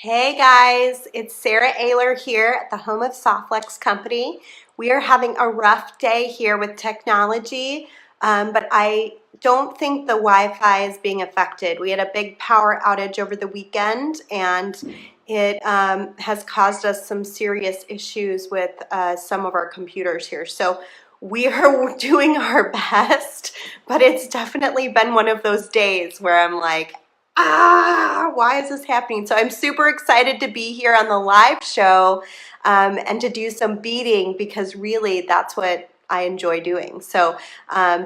Hey guys, it's Sarah Ayler here at the home of Softlex Company. We are having a rough day here with technology, but I don't think the Wi-Fi is being affected. We had a big power outage over the weekend and it has caused us some serious issues with some of our computers here. So we are doing our best, but it's definitely been one of those days where I'm like, why is this happening? So I'm super excited to be here on the live show and to do some beading because really that's what I enjoy doing. So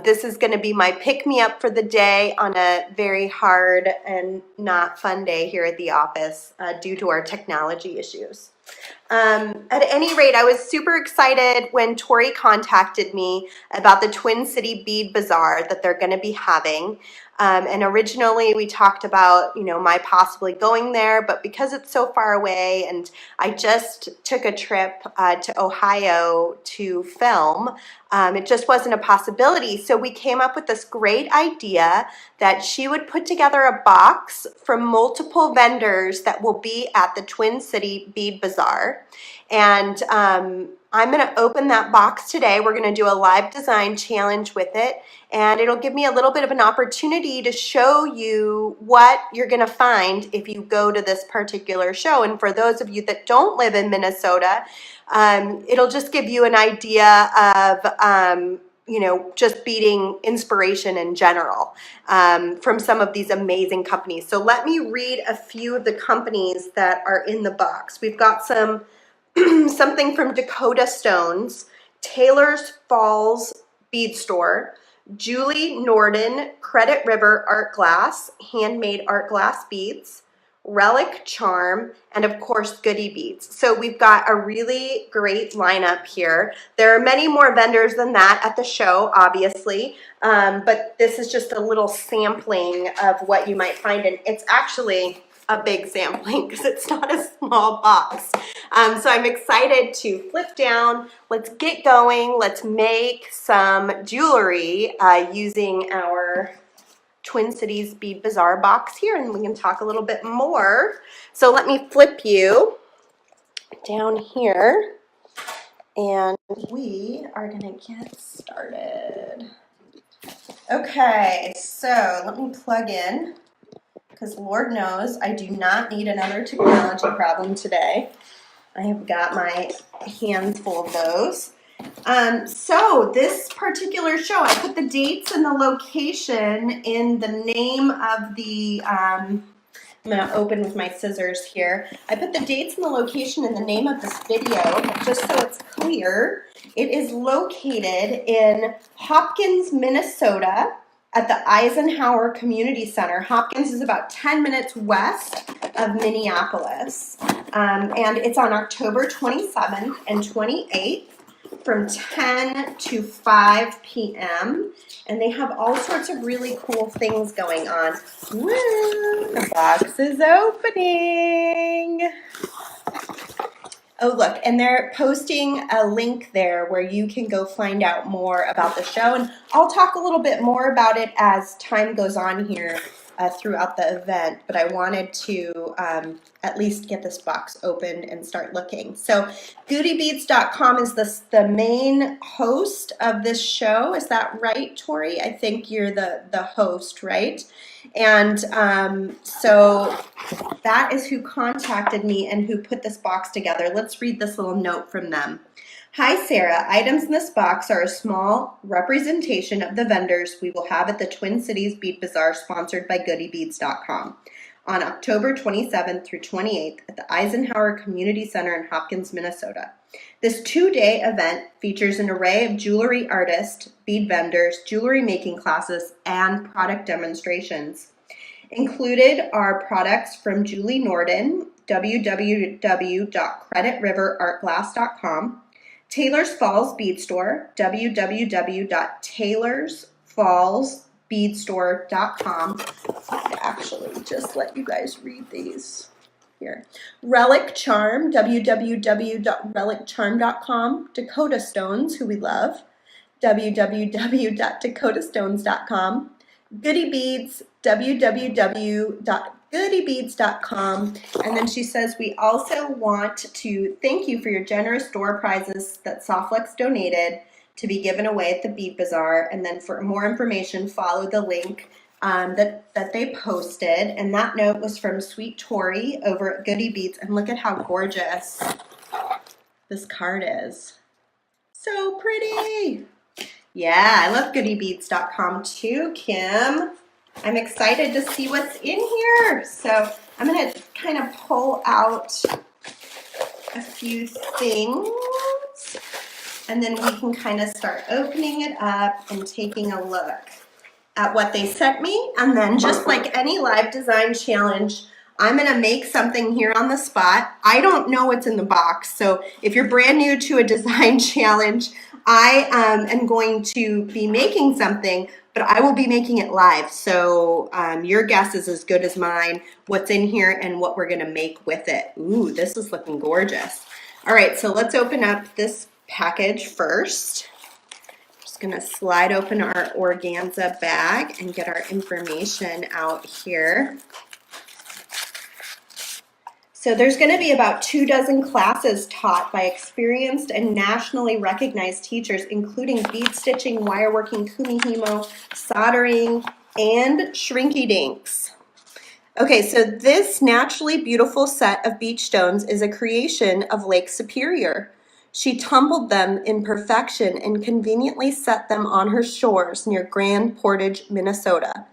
this is going to be my pick-me-up for the day on a very hard and not fun day here at the office due to our technology issues. At any rate, I was super excited when Tori contacted me about the Twin City Bead Bazaar that they're going to be having. And originally we talked about, my possibly going there, but because it's so far away and I just took a trip to Ohio to film, it just wasn't a possibility. So we came up with this great idea that she would put together a box from multiple vendors that will be at the Twin City Bead Bazaar. And I'm going to open that box today. We're going to do a live design challenge with it, and it'll give me a little bit of an opportunity to show you what you're going to find if you go to this particular show. And for those of you that don't live in Minnesota, it'll just give you an idea of just beading inspiration in general from some of these amazing companies. So let me read a few of the companies that are in the box. We've got something from Dakota Stones, Taylor's Falls Bead Store, Julie Norden Credit River Art Glass, handmade art glass beads, Relic Charm, and of course Goody beads. So we've got a really great lineup here. There are many more vendors than that at the show, obviously, but this is just a little sampling of what you might find, and it's actually a big sampling because it's not a small box. So I'm excited to flip down. Let's get going. Let's make some jewelry using our Twin Cities Bead Bazaar box here, and we can talk a little bit more. So let me flip you down here, and we are gonna get started. Okay, so let me plug in, because Lord knows I do not need another technology problem today. I have got my hands full of those. So this particular show, I put the dates and the location in the name of the, I'm going to open with my scissors here. I put the dates and the location in the name of this video, just so it's clear. It is located in Hopkins, Minnesota, at the Eisenhower Community Center. Hopkins is about 10 minutes west of Minneapolis. And it's on October 27th and 28th from 10 to 5 p.m. And they have all sorts of really cool things going on. Woo! The box is opening. Oh, look, and they're posting a link there where you can go find out more about the show. And I'll talk a little bit more about it as time goes on here throughout the event, but I wanted to at least get this box opened and start looking. So goodybeads.com is the main host of this show. Is that right, Tori? I think you're the host, right? And so that is who contacted me and who put this box together. Let's read this little note from them. Hi, Sarah. Items in this box are a small representation of the vendors we will have at the Twin Cities Bead Bazaar, sponsored by goodybeads.com, on October 27th through 28th at the Eisenhower Community Center in Hopkins, Minnesota. This two-day event features an array of jewelry artists, bead vendors, jewelry making classes, and product demonstrations. Included are products from Julie Norden, www.creditriverartglass.com, Taylor's Falls Bead Store, www.taylorsfallsbeadstore.com. I'll actually just let you guys read these here. Relic Charm, www.reliccharm.com. Dakota Stones, who we love, www.dakotastones.com. Goody Beads, www.goodybeads.com. And then she says, we also want to thank you for your generous door prizes that Softlex donated to be given away at the Bead Bazaar. And then for more information, follow the link that they posted. And that note was from Sweet Tori over at Goody Beads. And look at how gorgeous this card is. So pretty. Yeah, I love goodybeads.com too, Kim. I'm excited to see what's in here. So I'm going to kind of pull out a few things, and then we can kind of start opening it up and taking a look at what they sent me. And then just like any live design challenge, I'm going to make something here on the spot. I don't know what's in the box. So if you're brand new to a design challenge, I am going to be making something, but I will be making it live. So your guess is as good as mine, what's in here and what we're going to make with it. Ooh, this is looking gorgeous. All right, so let's open up this package first. Just going to slide open our organza bag and get our information out here. So there's going to be about 24 classes taught by experienced and nationally recognized teachers, including bead stitching, wire working, kumihimo, soldering, and shrinky dinks. Okay, so this naturally beautiful set of beach stones is a creation of Lake Superior. She tumbled them in perfection and conveniently set them on her shores near Grand Portage, Minnesota,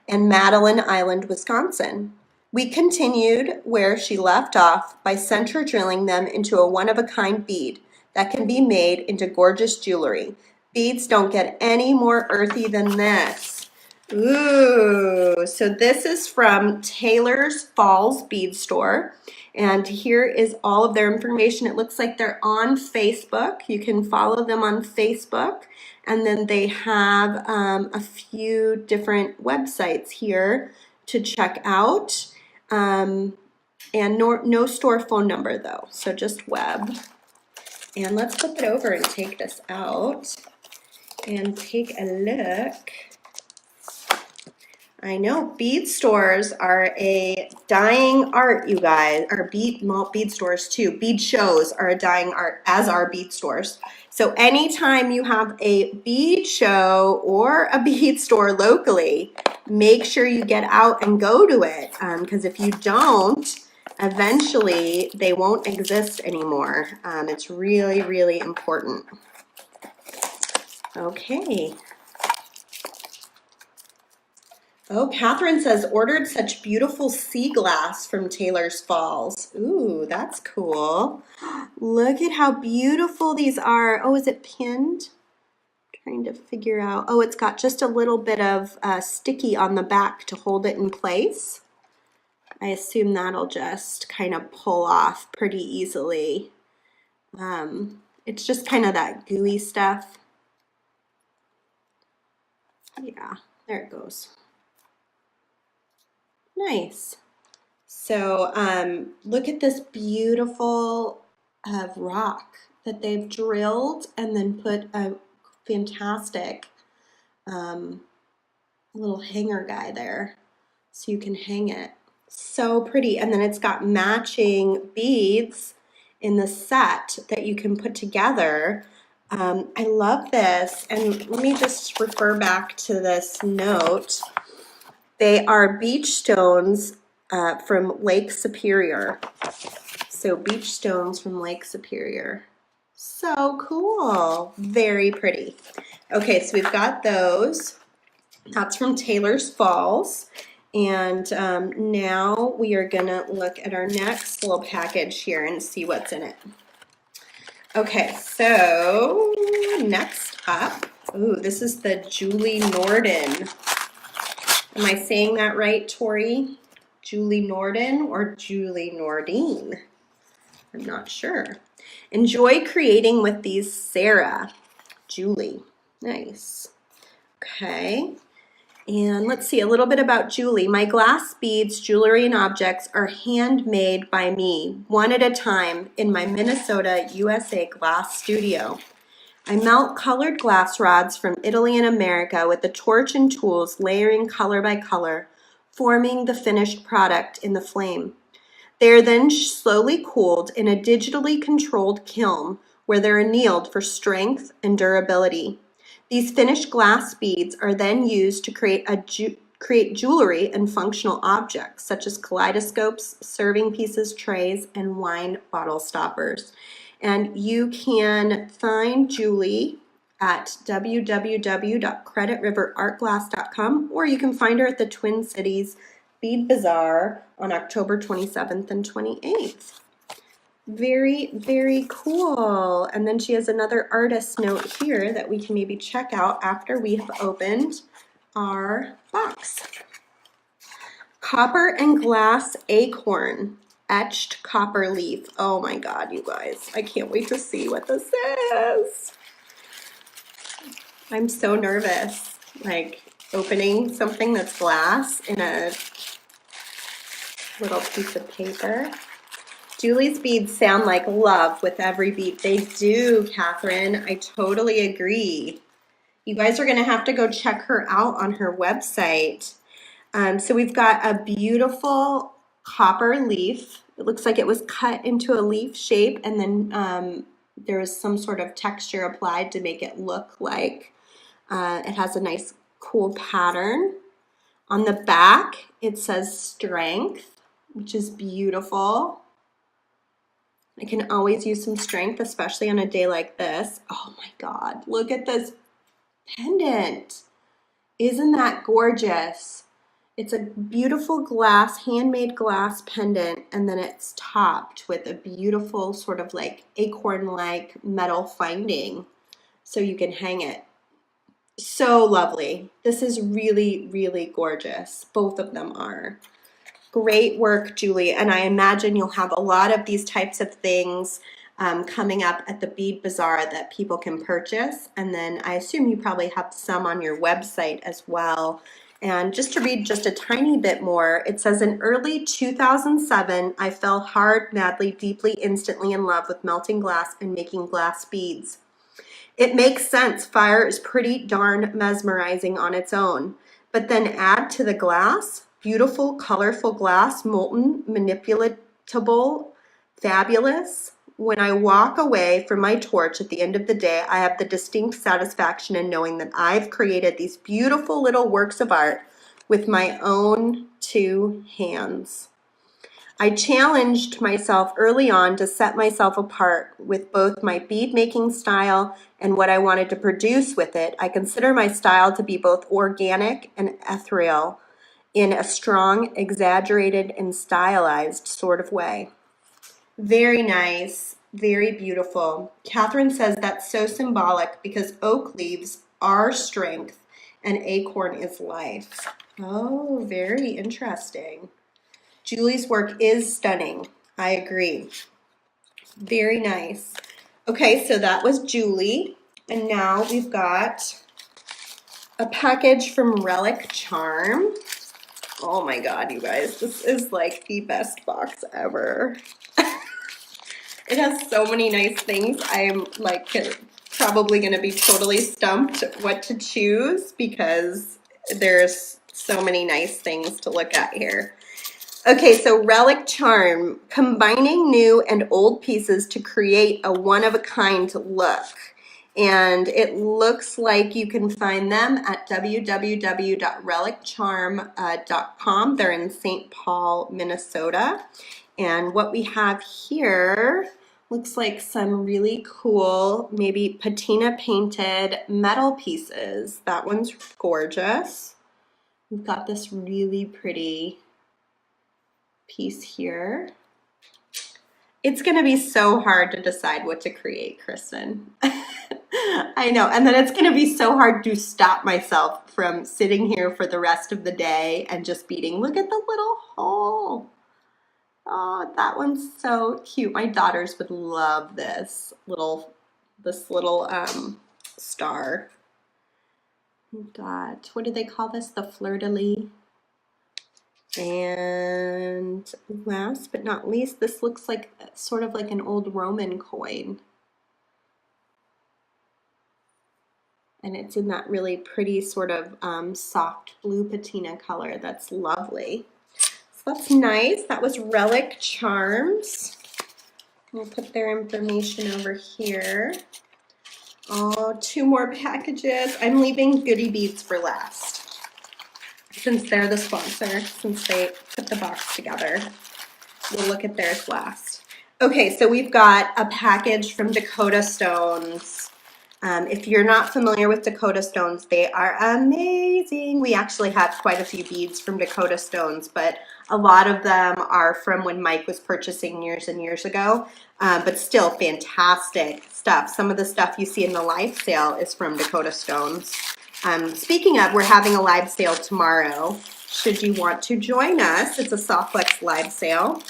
and Madeline Island, Wisconsin. We continued where she left off by center drilling them into a one-of-a-kind bead that can be made into gorgeous jewelry. Beads don't get any more earthy than this. Ooh, so this is from Taylor's Falls Bead Store. And here is all of their information. It looks like they're on Facebook. You can follow them on Facebook. And then they have a few different websites here to check out. And no store phone number though, so just web. And let's flip it over and take this out and take a look. I know bead stores are a dying art, you guys, or bead stores too. Bead shows are a dying art, as are bead stores. So anytime you have a bead show or a bead store locally, make sure you get out and go to it, because if you don't, eventually they won't exist anymore. It's really, really important. Okay. Oh, Catherine says, ordered such beautiful sea glass from Taylor's Falls. Ooh, that's cool. Look at how beautiful these are. Oh, is it pinned? Trying to figure out. Oh, it's got just a little bit of sticky on the back to hold it in place. I assume that'll just kind of pull off pretty easily. It's just kind of that gooey stuff. Yeah, there it goes. Nice. So look at this beautiful rock that they've drilled and then put a fantastic little hanger guy there so you can hang it. So pretty. And then it's got matching beads in the set that you can put together. I love this. And let me just refer back to this note. They are beach stones from Lake Superior. So beach stones from Lake Superior. So cool. Very pretty. Okay, so we've got those. That's from Taylor's Falls. And now we are going to look at our next little package here and see what's in it. Okay, so next up, ooh, this is the Julie Norden. Am I saying that right, Tori? Julie Norden or Julie Nordine? I'm not sure. Enjoy creating with these, Sarah. Julie. Nice. Okay. And let's see a little bit about Julie. My glass beads, jewelry, and objects are handmade by me, one at a time, in my Minnesota, USA glass studio. I melt colored glass rods from Italy and America with a torch and tools, layering color by color, forming the finished product in the flame. They are then slowly cooled in a digitally controlled kiln where they're annealed for strength and durability. These finished glass beads are then used to create jewelry and functional objects such as kaleidoscopes, serving pieces, trays, and wine bottle stoppers. And you can find Julie at www.creditriverartglass.com, or you can find her at the Twin Cities Bead Bazaar on October 27th and 28th. Very, very cool. And then she has another artist note here that we can maybe check out after we have opened our box. Copper and glass acorn, etched copper leaf. Oh my God, you guys. I can't wait to see what this is. I'm so nervous, like opening something that's glass in a little piece of paper. Julie's beads sound like love with every bead. They do, Catherine. I totally agree. You guys are going to have to go check her out on her website. So we've got a beautiful copper leaf. It looks like it was cut into a leaf shape, and then there is some sort of texture applied to make it look like it has a nice, cool pattern. On the back, it says strength, which is beautiful. I can always use some strength, especially on a day like this. Oh my God, look at this pendant. Isn't that gorgeous? It's a beautiful glass, handmade glass pendant, and then it's topped with a beautiful sort of like acorn-like metal finding so you can hang it. So lovely. This is really, really gorgeous. Both of them are. Great work, Julie, and I imagine you'll have a lot of these types of things coming up at the Bead Bazaar that people can purchase, and then I assume you probably have some on your website as well. And just to read just a tiny bit more, it says, in early 2007, I fell hard, madly, deeply, instantly in love with melting glass and making glass beads. It makes sense. Fire is pretty darn mesmerizing on its own, but then add to the glass, beautiful, colorful glass, molten, manipulatable, fabulous. When I walk away from my torch at the end of the day, I have the distinct satisfaction in knowing that I've created these beautiful little works of art with my own two hands. I challenged myself early on to set myself apart with both my bead making style and what I wanted to produce with it. I consider my style to be both organic and ethereal in a strong, exaggerated, and stylized sort of way. Very nice, very beautiful. Catherine says that's so symbolic because oak leaves are strength and acorn is life. Oh, very interesting. Julie's work is stunning. I agree. Very nice. Okay, so that was Julie. And now we've got a package from Relic Charm. Oh my God, you guys, this is like the best box ever. It has so many nice things. I'm like probably going to be totally stumped what to choose because there's so many nice things to look at here. Okay, so Relic Charm, combining new and old pieces to create a one-of-a-kind look. And it looks like you can find them at www.reliccharm.com. They're in St. Paul, Minnesota. And what we have here looks like some really cool, maybe patina painted metal pieces. That one's gorgeous. We've got this really pretty piece here. It's going to be so hard to decide what to create, Kristen. I know. And then it's going to be so hard to stop myself from sitting here for the rest of the day and just beading. Look at the little hole. Oh, that one's so cute. My daughters would love this little star. We've got, what do they call this? The fleur-de-lis. And last but not least, this looks like sort of like an old Roman coin. And it's in that really pretty sort of soft blue patina color. That's lovely. So that's nice. That was Relic Charms. We'll put their information over here. Oh, 2 more packages. I'm leaving Goody Beads for last, since they're the sponsor, since they put the box together. We'll look at theirs last. Okay, so we've got a package from Dakota Stones. If you're not familiar with Dakota Stones, they are amazing. We actually have quite a few beads from Dakota Stones, but a lot of them are from when Mike was purchasing years and years ago, but still fantastic stuff. Some of the stuff you see in the live sale is from Dakota Stones. Speaking of, we're having a live sale tomorrow. Should you want to join us, it's a Softflex live sale.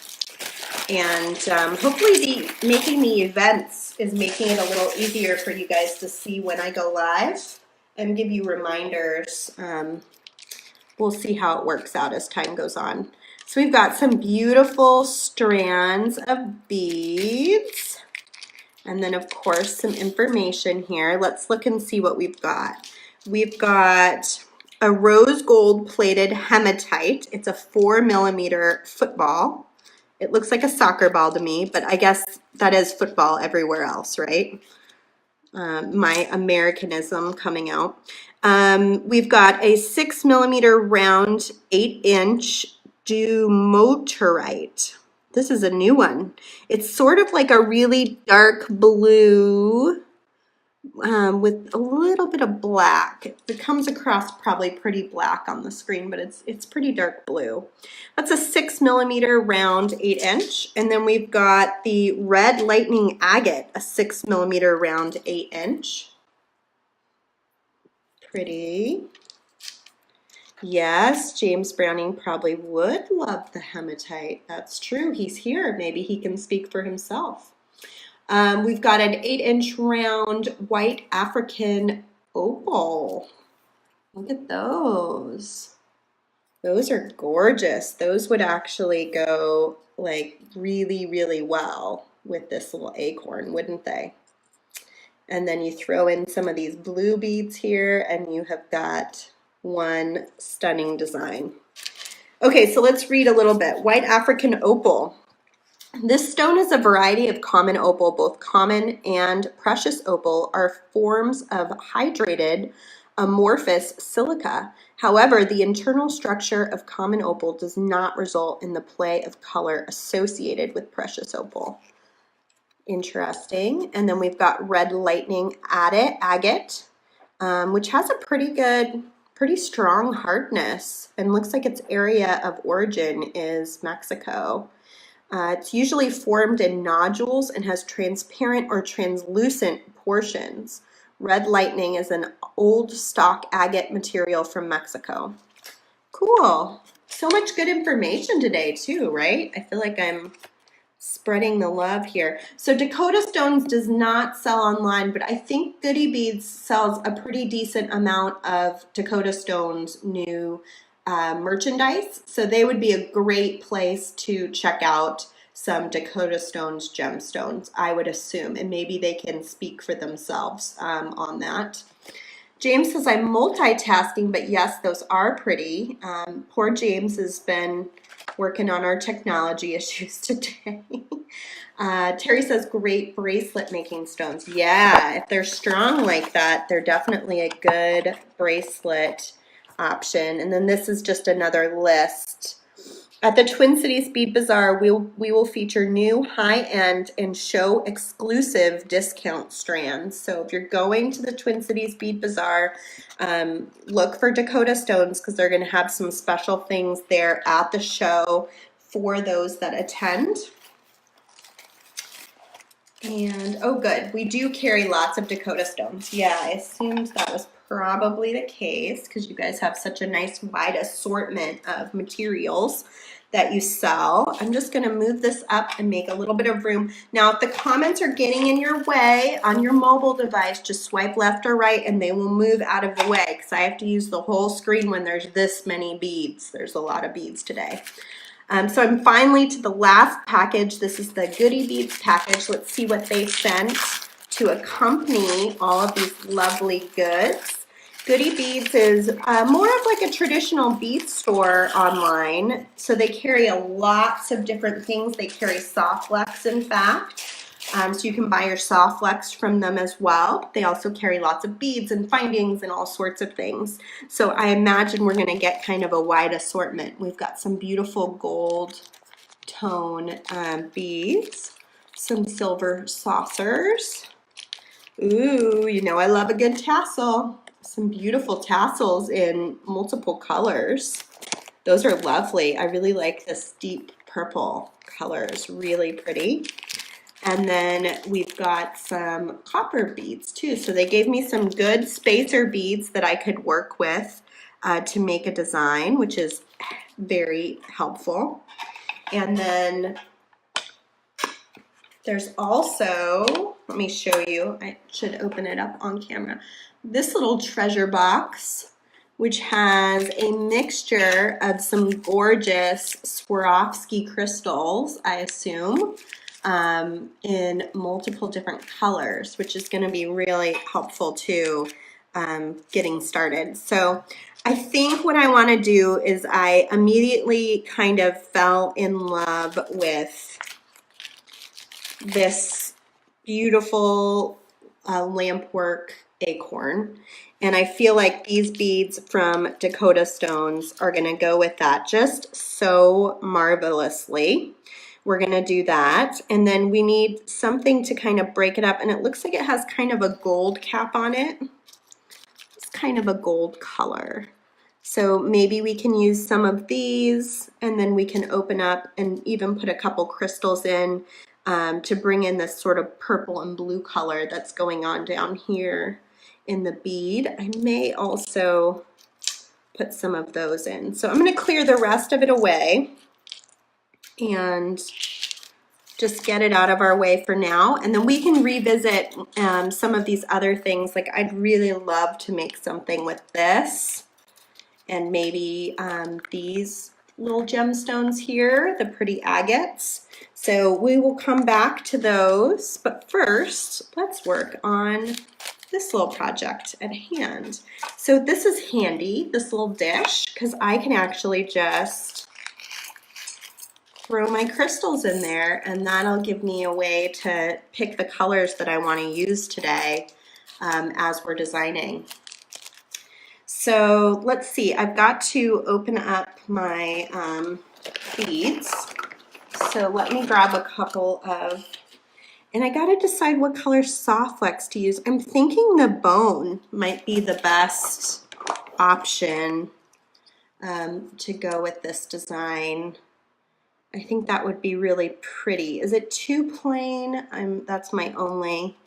And hopefully making the events is making it a little easier for you guys to see when I go live and give you reminders. We'll see how it works out as time goes on. So we've got some beautiful strands of beads. And then of course some information here. Let's look and see what we've got. We've got a rose gold plated hematite. It's a 4mm football. It looks like a soccer ball to me, but I guess that is football everywhere else, right? My Americanism coming out. We've got a 6mm round 8-inch dumotorite. This is a new one. It's sort of like a really dark blue with a little bit of black. It comes across probably pretty black on the screen, but it's pretty dark blue. That's a 6mm round 8-inch. And then we've got the red lightning agate, a 6mm round 8-inch. Pretty. Yes, James Browning probably would love the hematite. That's true. He's here. Maybe he can speak for himself. We've got an 8-inch round white African opal. Look at those. Those are gorgeous. Those would actually go like really, really well with this little acorn, wouldn't they? And then you throw in some of these blue beads here and you have got one stunning design. Okay, so let's read a little bit. White African opal. This stone is a variety of common opal. Both common and precious opal are forms of hydrated amorphous silica. However, the internal structure of common opal does not result in the play of color associated with precious opal. Interesting. And then we've got red lightning agate, which has a pretty strong hardness, and looks like its area of origin is Mexico. It's usually formed in nodules and has transparent or translucent portions. Red lightning is an old stock agate material from Mexico. Cool. So much good information today too, right? I feel like I'm spreading the love here. So Dakota Stones does not sell online, but I think Goody Beads sells a pretty decent amount of Dakota Stones new merchandise. So they would be a great place to check out some Dakota Stones gemstones, I would assume, and maybe they can speak for themselves on that. James says, I'm multitasking, but yes, those are pretty. Poor James has been working on our technology issues today. Terry says, great bracelet making stones. Yeah, if they're strong like that, they're definitely a good bracelet option. And then this is just another list. At the Twin Cities Bead Bazaar, we will feature new high-end and show exclusive discount strands. So if you're going to the Twin Cities Bead Bazaar, look for Dakota Stones because they're going to have some special things there at the show for those that attend. And oh good, we do carry lots of Dakota Stones. Yeah, I assumed that was probably the case because you guys have such a nice wide assortment of materials that you sell. I'm just going to move this up and make a little bit of room. Now, if the comments are getting in your way on your mobile device, just swipe left or right and they will move out of the way because I have to use the whole screen when there's this many beads. There's a lot of beads today. So I'm finally to the last package. This is the Goody Beads package. Let's see what they sent to accompany all of these lovely goods. Goody Beads is more of like a traditional bead store online. So they carry lots of different things. They carry soft flex, in fact. So you can buy your soft flex from them as well. They also carry lots of beads and findings and all sorts of things. So I imagine we're gonna get kind of a wide assortment. We've got some beautiful gold tone beads, some silver saucers. Ooh, you know I love a good tassel. Some beautiful tassels in multiple colors. Those are lovely. I really like this deep purple color. It's really pretty. And then we've got some copper beads too. So they gave me some good spacer beads that I could work with to make a design, which is very helpful. And then there's also, let me show you, I should open it up on camera, this little treasure box, which has a mixture of some gorgeous Swarovski crystals, I assume, in multiple different colors, which is going to be really helpful to getting started. So I think what I want to do is I immediately kind of fell in love with this beautiful lampwork acorn, and I feel like these beads from Dakota Stones are going to go with that just so marvelously. We're going to do that, and then we need something to kind of break it up, and it looks like it has kind of a gold cap on it. It's kind of a gold color. So maybe we can use some of these, and then we can open up and even put a couple crystals in to bring in this sort of purple and blue color that's going on down here in the bead. I may also put some of those in. So I'm going to clear the rest of it away and just get it out of our way for now, and then we can revisit some of these other things. Like I'd really love to make something with this, and maybe these little gemstones here, the pretty agates. So we will come back to those, but first let's work on this little project at hand. So this is handy, this little dish, because I can actually just throw my crystals in there, and that'll give me a way to pick the colors that I want to use today as we're designing. So let's see, I've got to open up my beads. So let me grab a couple of, and I gotta decide what color soft flex to use. I'm thinking the bone might be the best option to go with this design. I think that would be really pretty. Is it too plain? That's my only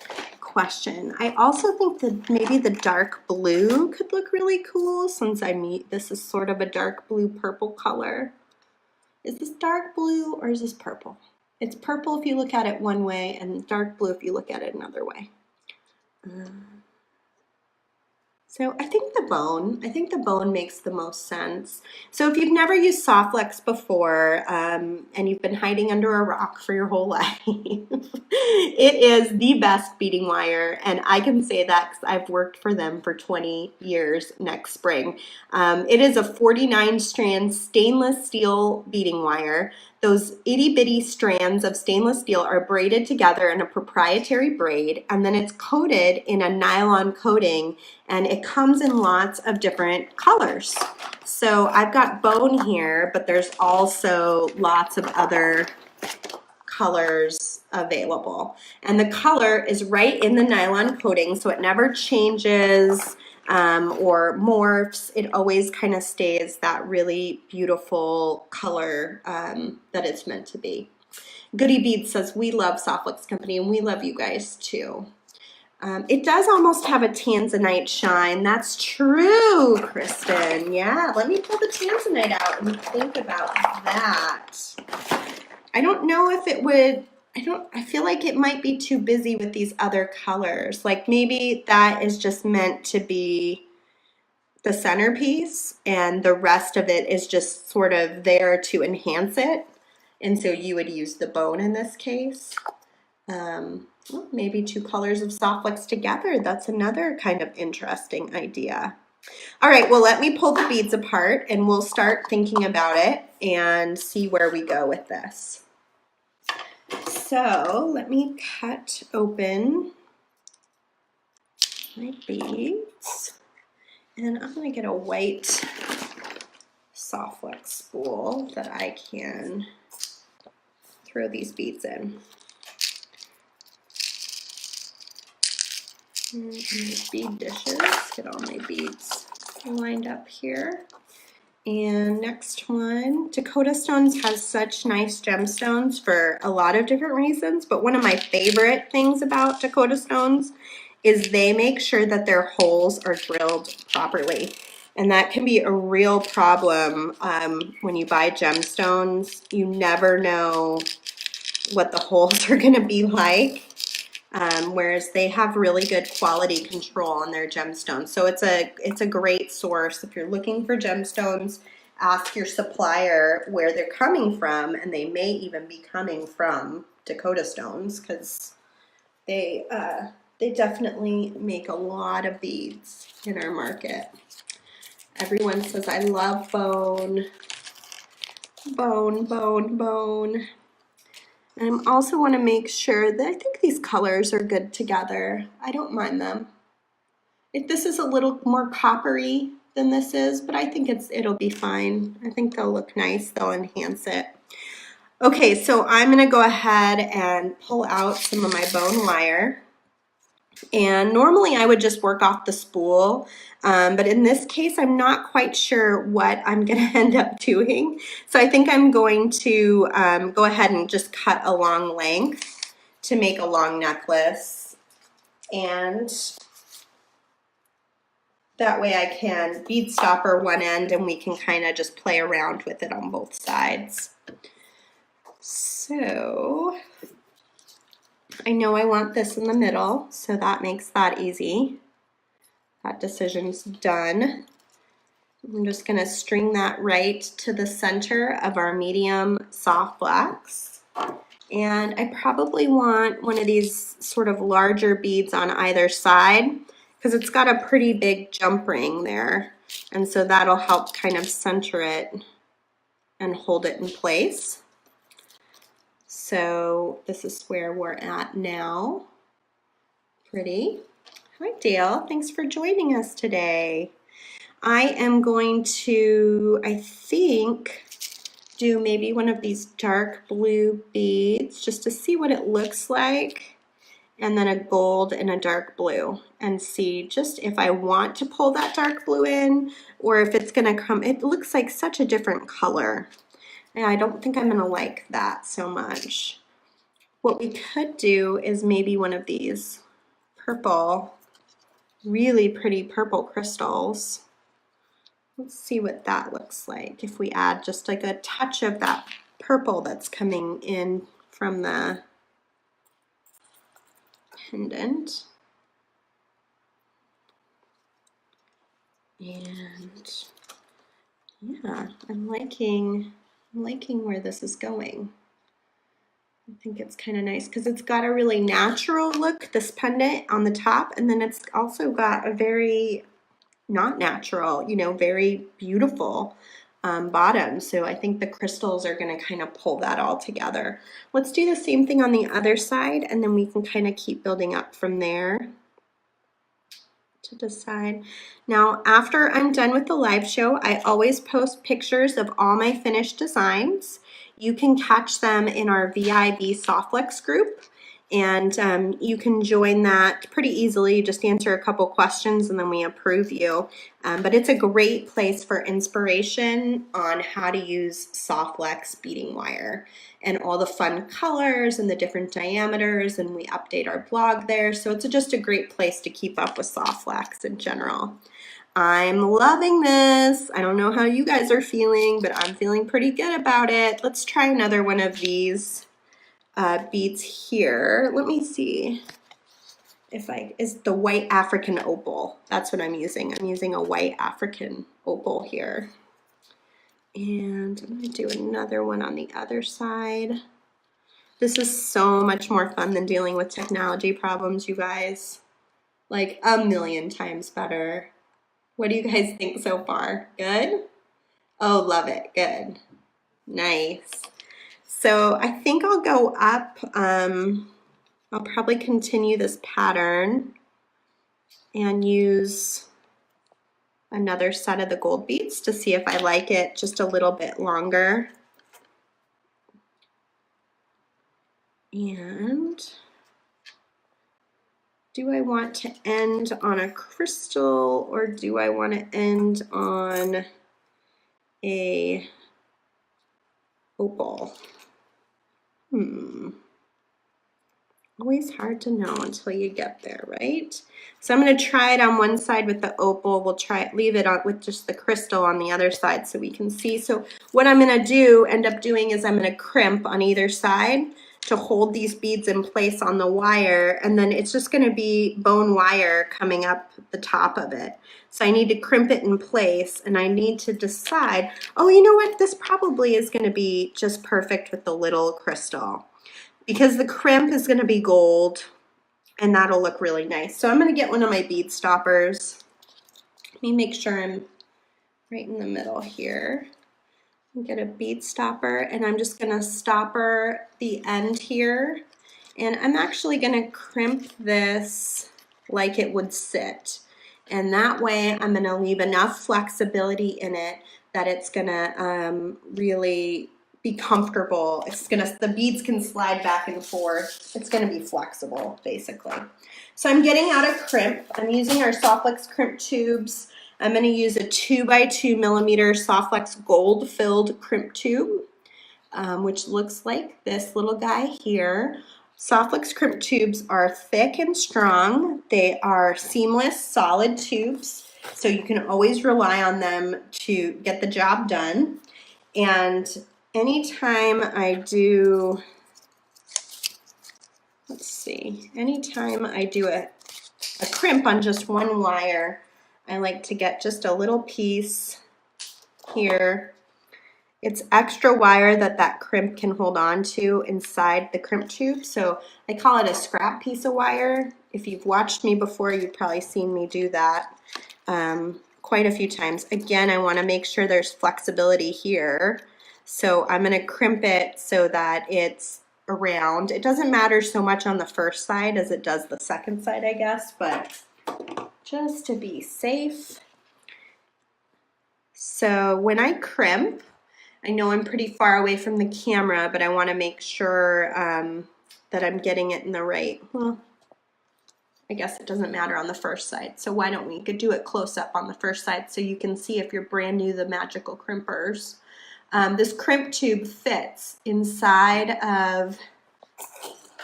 question. I also think that maybe the dark blue could look really cool, since this is sort of a dark blue purple color. Is this dark blue or is this purple? It's purple if you look at it one way, and dark blue if you look at it another way. So I think the bone makes the most sense. So if you've never used soft flex before and you've been hiding under a rock for your whole life, it is the best beading wire, and I can say that because I've worked for them for 20 years next spring. It is a 49 strand stainless steel beading wire. Those itty bitty strands of stainless steel are braided together in a proprietary braid, and then it's coated in a nylon coating, and it comes in lots of different colors. So I've got bone here, but there's also lots of other colors available. And the color is right in the nylon coating, so it never changes or morphs. It always kind of stays that really beautiful color that it's meant to be. Goody Bead says, we love Soft Flex Company, and we love you guys too. It does almost have a tanzanite shine. That's true, Kristen. Yeah, let me pull the tanzanite out and think about that. I don't know if it would, I feel like it might be too busy with these other colors. Like maybe that is just meant to be the centerpiece, and the rest of it is just sort of there to enhance it. And so you would use the bone in this case. Well, maybe two colors of soft flex together. That's another kind of interesting idea. All right, well, let me pull the beads apart and we'll start thinking about it and see where we go with this. So let me cut open my beads, and I'm going to get a white soft flex spool that I can throw these beads in. And my bead dishes, get all my beads lined up here. And next one, Dakota Stones has such nice gemstones for a lot of different reasons, but one of my favorite things about Dakota Stones is they make sure that their holes are drilled properly. And that can be a real problem when you buy gemstones. You never know what the holes are going to be like. Whereas they have really good quality control on their gemstones. So it's a great source. If you're looking for gemstones, ask your supplier where they're coming from, and they may even be coming from Dakota Stones, because they definitely make a lot of beads in our market. Everyone says, I love bone, bone, bone, bone. And I also want to make sure that I think these colors are good together. I don't mind them. This is a little more coppery than this is, but I think it'll be fine. I think they'll look nice. They'll enhance it. Okay, so I'm going to go ahead and pull out some of my bone wire. And normally I would just work off the spool, but in this case I'm not quite sure what I'm going to end up doing. So I think I'm going to go ahead and just cut a long length to make a long necklace, and that way I can bead stopper one end and we can kind of just play around with it on both sides. So I know I want this in the middle, so that makes that easy. That decision's done. I'm just going to string that right to the center of our medium soft flex. And I probably want one of these sort of larger beads on either side, because it's got a pretty big jump ring there. And so that'll help kind of center it and hold it in place. So this is where we're at now. Pretty. Hi Dale, thanks for joining us today. I am going to, I think, do maybe one of these dark blue beads just to see what it looks like, and then a gold and a dark blue, and see just if I want to pull that dark blue in or if it's going to come. It looks like such a different color, and I don't think I'm going to like that so much. What we could do is maybe one of these purple, really pretty purple crystals. Let's see what that looks like if we add just like a touch of that purple that's coming in from the pendant. And yeah, I'm liking where this is going. I think it's kind of nice because it's got a really natural look, this pendant on the top, and then it's also got a very not natural, you know, very beautiful bottom. So I think the crystals are going to kind of pull that all together. Let's do the same thing on the other side, and then we can kind of keep building up from there to decide. Now, after I'm done with the live show, I always post pictures of all my finished designs. You can catch them in our VIB Softflex group, and you can join that pretty easily. Just answer a couple questions and then we approve you. But it's a great place for inspiration on how to use Softflex beading wire and all the fun colors and the different diameters, and we update our blog there. So it's just a great place to keep up with Softflex in general. I'm loving this. I don't know how you guys are feeling, but I'm feeling pretty good about it. Let's try another one of these beads here. Let me see if is the white African opal. That's what I'm using. I'm using a white African opal here. And I'm going to do another one on the other side. This is so much more fun than dealing with technology problems, you guys. Like a million times better. What do you guys think so far? Good? Oh, love it. Good. Nice. So I think I'll go up. I'll probably continue this pattern and use another set of the gold beads to see if I like it just a little bit longer. And do I want to end on a crystal or do I want to end on a opal? Always hard to know until you get there, right? So I'm going to try it on one side with the opal. We'll leave it on with just the crystal on the other side so we can see. So what I'm going to end up doing is I'm going to crimp on either side to hold these beads in place on the wire, and then it's just going to be bone wire coming up the top of it. So I need to crimp it in place, and I need to decide, oh, you know what, this probably is going to be just perfect with the little crystal, because the crimp is going to be gold, and that'll look really nice. So I'm going to get one of my bead stoppers. Let me make sure I'm right in the middle here. Get a bead stopper, and I'm just going to stopper the end here, and I'm actually going to crimp this like it would sit, and that way I'm going to leave enough flexibility in it that it's going to really be comfortable. The beads can slide back and forth. It's going to be flexible, basically. So I'm getting out a crimp. I'm using our Softflex Crimp Tubes. I'm going to use a 2x2 millimeter Softflex gold filled crimp tube, which looks like this little guy here. Softflex Crimp Tubes are thick and strong. They are seamless, solid tubes, so you can always rely on them to get the job done. And anytime I do, anytime I do a crimp on just one wire, I like to get just a little piece here. It's extra wire that crimp can hold on to inside the crimp tube, so I call it a scrap piece of wire. If you've watched me before, you've probably seen me do that quite a few times. Again, I want to make sure there's flexibility here, so I'm going to crimp it so that it's around. It doesn't matter so much on the first side as it does the second side, I guess, but just to be safe. So when I crimp, I know I'm pretty far away from the camera, but I want to make sure that I'm getting it in the right, well, I guess it doesn't matter on the first side. So why don't we do it close up on the first side so you can see if you're brand new to magical crimpers. This crimp tube fits inside of,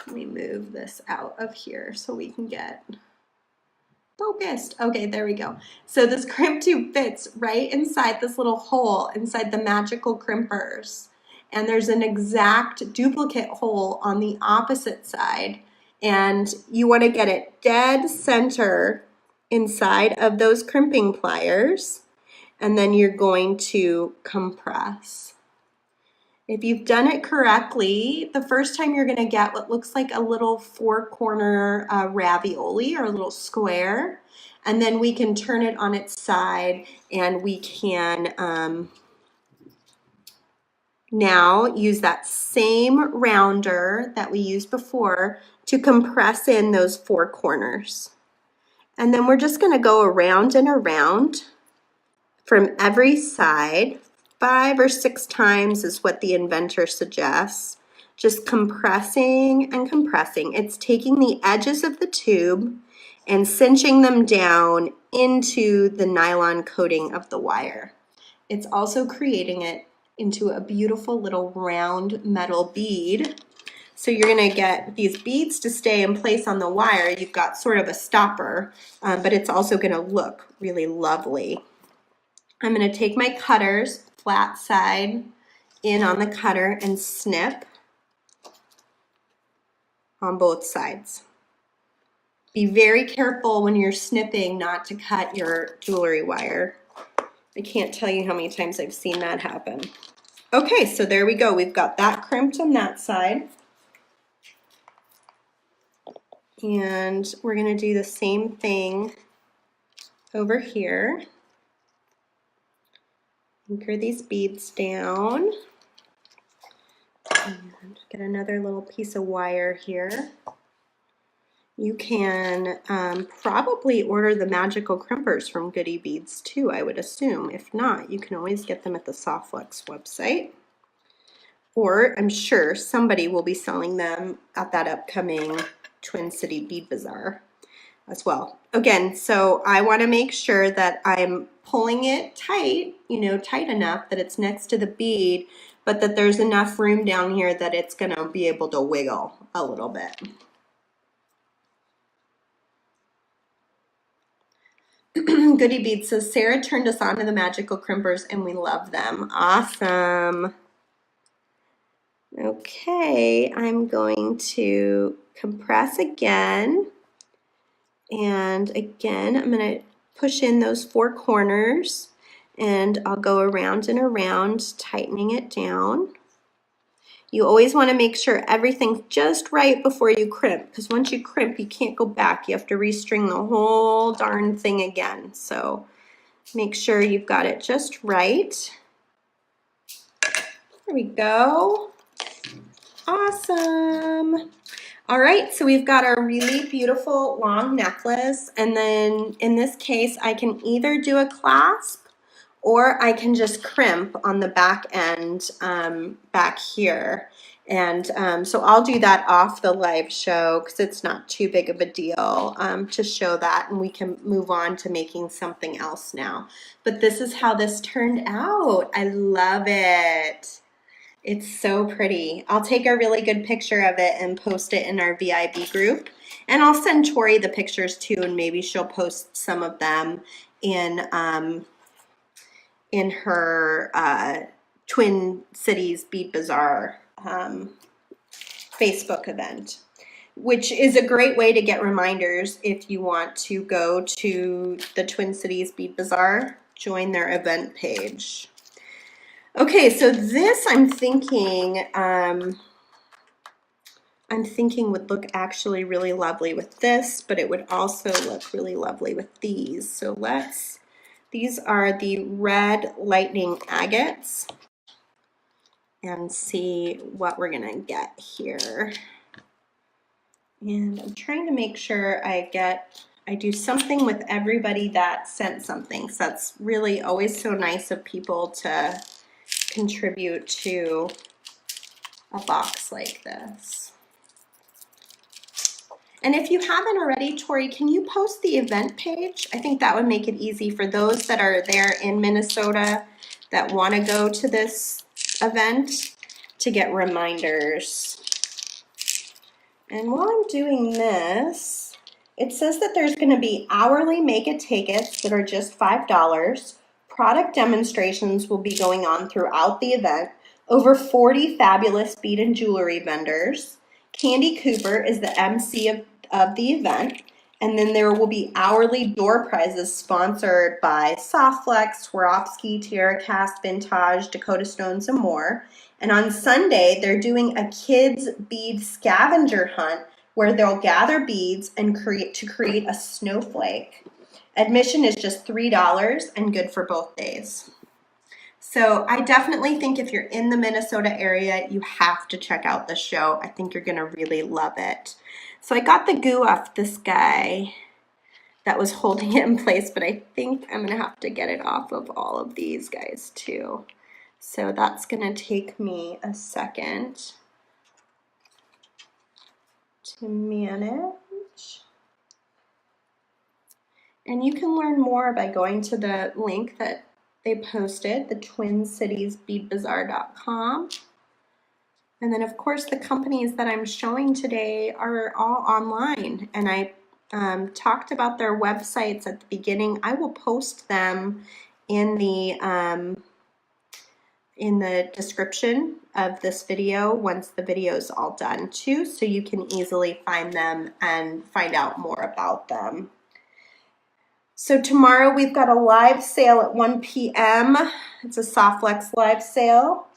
let me move this out of here so we can get focused. Okay, there we go. So this crimp tube fits right inside this little hole inside the magical crimpers. And there's an exact duplicate hole on the opposite side. And you want to get it dead center inside of those crimping pliers. And then you're going to compress. If you've done it correctly, the first time you're going to get what looks like a little four-corner ravioli or a little square, and then we can turn it on its side and we can now use that same rounder that we used before to compress in those four corners. And then we're just going to go around and around from every side. 5 or 6 times is what the inventor suggests. Just compressing and compressing. It's taking the edges of the tube and cinching them down into the nylon coating of the wire. It's also creating it into a beautiful little round metal bead. So you're going to get these beads to stay in place on the wire. You've got sort of a stopper, but it's also going to look really lovely. I'm going to take my cutters, flat side in on the cutter, and snip on both sides. Be very careful when you're snipping not to cut your jewelry wire. I can't tell you how many times I've seen that happen. Okay, so there we go. We've got that crimped on that side. And we're going to do the same thing over here. Anchor these beads down. And get another little piece of wire here. You can probably order the magical crimpers from Goody Beads too, I would assume. If not, you can always get them at the Softflex website. Or I'm sure somebody will be selling them at that upcoming Twin City Bead Bazaar as well. Again, so I want to make sure that I'm pulling it tight, you know, tight enough that it's next to the bead, but that there's enough room down here that it's going to be able to wiggle a little bit. Goody Beads says, Sarah turned us on to the magical crimpers and we love them. Awesome. Okay, I'm going to compress again. And again, I'm going to push in those 4 corners and I'll go around and around, tightening it down. You always want to make sure everything's just right before you crimp, because once you crimp, you can't go back. You have to restring the whole darn thing again. So make sure you've got it just right. There we go. Awesome. All right, so we've got our really beautiful long necklace, and then in this case, I can either do a clasp or I can just crimp on the back end back here. And so I'll do that off the live show because it's not too big of a deal to show that, and we can move on to making something else now. But this is how this turned out. I love it. It's so pretty. I'll take a really good picture of it and post it in our VIB group. And I'll send Tori the pictures too, and maybe she'll post some of them in her Twin Cities Bead Bazaar Facebook event, which is a great way to get reminders if you want to go to the Twin Cities Bead Bazaar, join their event page. Okay, so this I'm thinking would look actually really lovely with this, but it would also look really lovely with these. So these are the red lightning agates, and see what we're gonna get here. And I'm trying to make sure I do something with everybody that sent something. So that's really always so nice of people to contribute to a box like this. And if you haven't already, Tori, can you post the event page? I think that would make it easy for those that are there in Minnesota that want to go to this event to get reminders. And while I'm doing this, it says that there's going to be hourly make-it-take-its that are just $5. Product demonstrations will be going on throughout the event. Over 40 fabulous bead and jewelry vendors. Candy Cooper is the MC of the event. And then there will be hourly door prizes sponsored by Softflex, Swarovski, Tierra Cast, Vintage, Dakota Stones, and more. And on Sunday, they're doing a kids bead scavenger hunt where they'll gather beads and create a snowflake. Admission is just $3 and good for both days. So I definitely think if you're in the Minnesota area, you have to check out the show. I think you're gonna really love it. So I got the goo off this guy that was holding it in place, but I think I'm gonna have to get it off of all of these guys too. So that's gonna take me a second to manage. And you can learn more by going to the link that they posted, the TwinCitiesBeadBazaar.com. And then of course the companies that I'm showing today are all online, and I talked about their websites at the beginning. I will post them in the description of this video once the video is all done too, so you can easily find them and find out more about them. So tomorrow we've got a live sale at 1 p.m. It's a Softflex live sale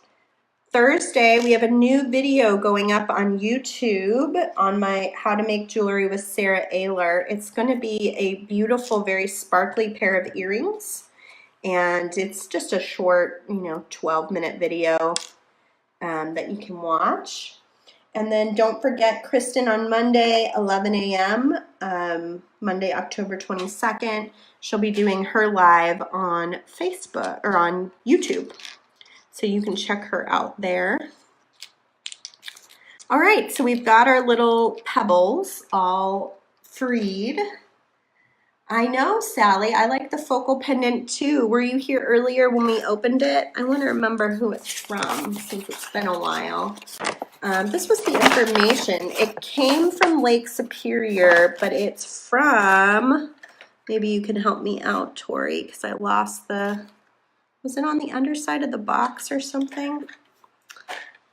Thursday, we have a new video going up on YouTube on my How to Make Jewelry with Sarah Ayler. It's going to be a beautiful, very sparkly pair of earrings. And it's just a short, 12-minute video that you can watch. And then don't forget Kristen on Monday, 11 a.m., Monday, October 22nd. She'll be doing her live on Facebook or on YouTube. So you can check her out there. All right, so we've got our little pebbles all freed. I know, Sally, I like the focal pendant too. Were you here earlier when we opened it? I want to remember who it's from since it's been a while. This was the information. It came from Lake Superior, but it's from, maybe you can help me out, Tori, because I lost the, was it on the underside of the box or something?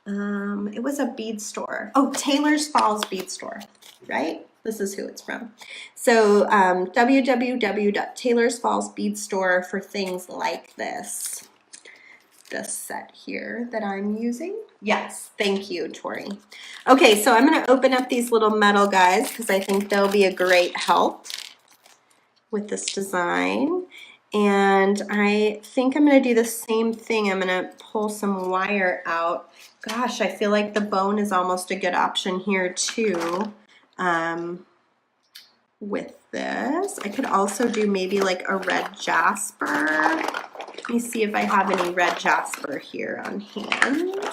It was a bead store. Oh, Taylor's Falls Bead Store, right? This is who it's from. So www.Taylor's Falls Bead Store for things like this set here that I'm using. Yes, thank you, Tori. Okay, so I'm going to open up these little metal guys because I think they'll be a great help with this design. And I think I'm going to do the same thing. I'm going to pull some wire out. Gosh, I feel like the bone is almost a good option here too. With this, I could also do maybe like a red jasper. Let me see if I have any red jasper here on hand.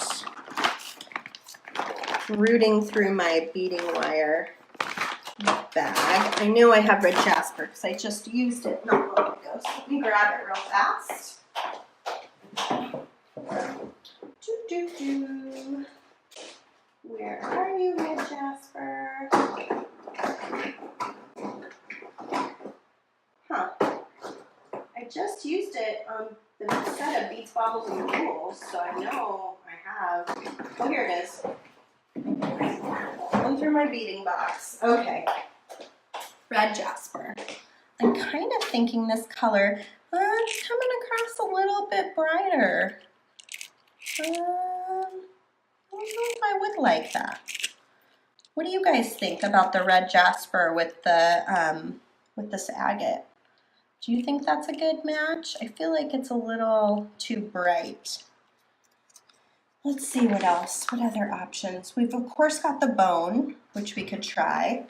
Rooting through my beading wire bag. I know I have red jasper because I just used it not long ago. So let me grab it real fast. Where are you, red jasper? Huh. I just used it on the set of Beads, Baubles, and Jewels, so I know I have. Oh, here it is. Going through my beading box. Okay. Red jasper. I'm kind of thinking this color, it's coming across a little bit brighter. I don't know if I would like that. What do you guys think about the red jasper with the with this agate? Do you think that's a good match? I feel like it's a little too bright. Let's see what else. What other options? We've of course got the bone, which we could try.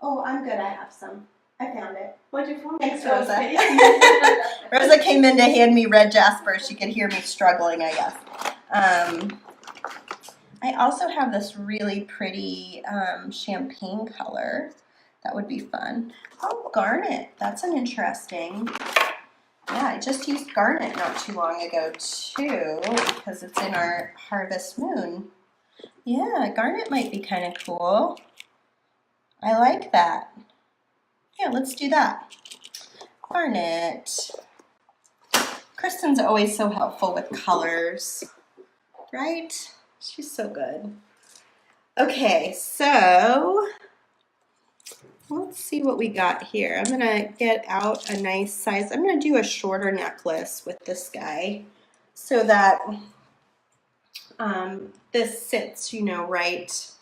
Oh, I'm good. I have some. I found it. What'd you find? Thanks, Rosa. Rosa came in to hand me red jasper. She could hear me struggling, I guess. I also have this really pretty champagne color. That would be fun. Oh, garnet. That's an interesting. Yeah, I just used garnet not too long ago too because it's in our Harvest Moon. Yeah, garnet might be kind of cool. I like that. Yeah, let's do that. Garnet. Kristen's always so helpful with colors, right? She's so good. Okay, so let's see what we got here. I'm gonna get out a nice size. I'm gonna do a shorter necklace with this guy so that this sits, right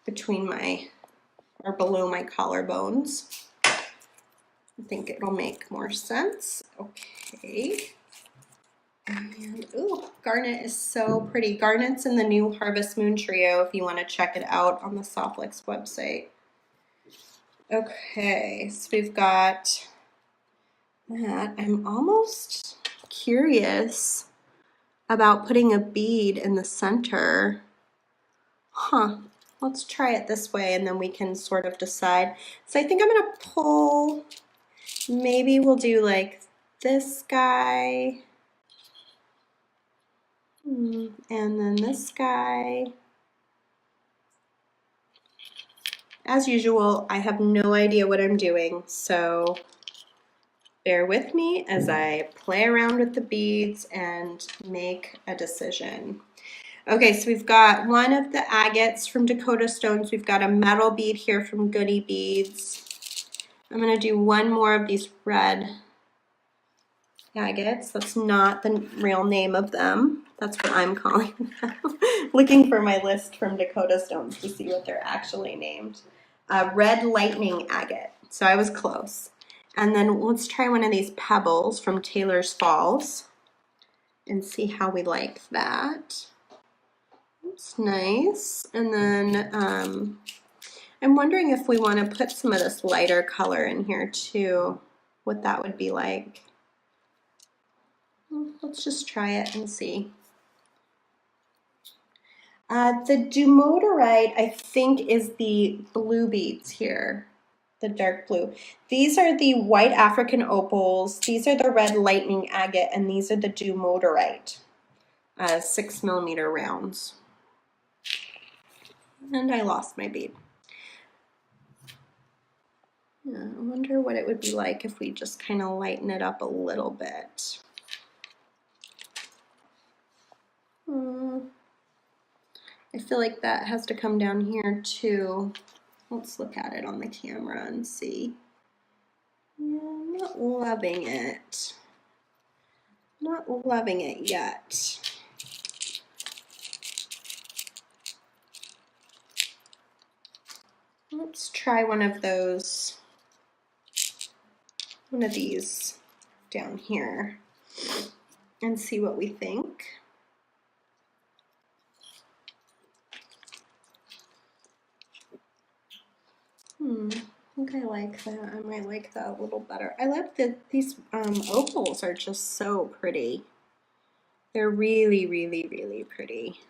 between my, or below my collarbones. I think it'll make more sense. Okay. And, ooh, garnet is so pretty. Garnet's in the new Harvest Moon trio if you want to check it out on the Softlex website. Okay, so we've got that. I'm almost curious about putting a bead in the center. Huh. Let's try it this way and then we can sort of decide. So I think I'm going to pull, maybe we'll do like this guy. And then this guy. As usual, I have no idea what I'm doing, so bear with me as I play around with the beads and make a decision. Okay, so we've got one of the agates from Dakota Stones. We've got a metal bead here from Goody Beads. I'm going to do one more of these red agates. That's not the real name of them. That's what I'm calling them. Looking for my list from Dakota Stones to see what they're actually named. Red lightning agate. So I was close. And then let's try one of these pebbles from Taylor's Falls and see how we like that. It's nice. And then I'm wondering if we want to put some of this lighter color in here too, what that would be like. Let's just try it and see. The dumodorite, I think, is the blue beads here, the dark blue. These are the white African opals, these are the red lightning agate, and these are the dumodorite, 6mm rounds. And I lost my bead. Yeah, I wonder what it would be like if we just kind of lighten it up a little bit. I feel like that has to come down here too. Let's look at it on the camera and see. Yeah, I'm not loving it. Not loving it yet. Let's try one of these down here and see what we think. I think I like that. I might like that a little better. I like that these opals are just so pretty. They're really, really, really pretty.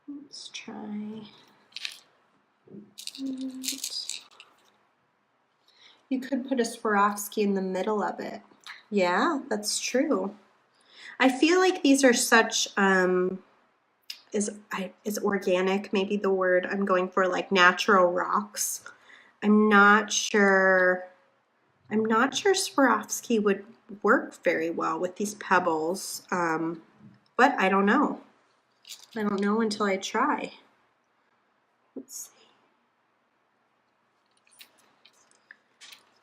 Let's try. You could put a Swarovski in the middle of it. Yeah, that's true. I feel like these are such is organic, maybe the word I'm going for, like natural rocks. I'm not sure Swarovski would work very well with these pebbles, but I don't know. I don't know until I try. Let's see.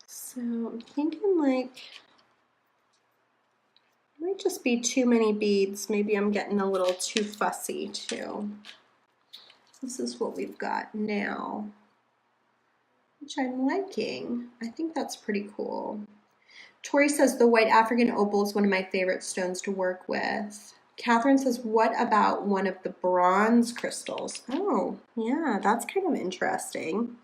So I'm thinking like, might just be too many beads. Maybe I'm getting a little too fussy too. This is what we've got now, which I'm liking. I think that's pretty cool. Tori says the white African opal is one of my favorite stones to work with. Catherine says, what about one of the bronze crystals? Oh, yeah, that's kind of interesting.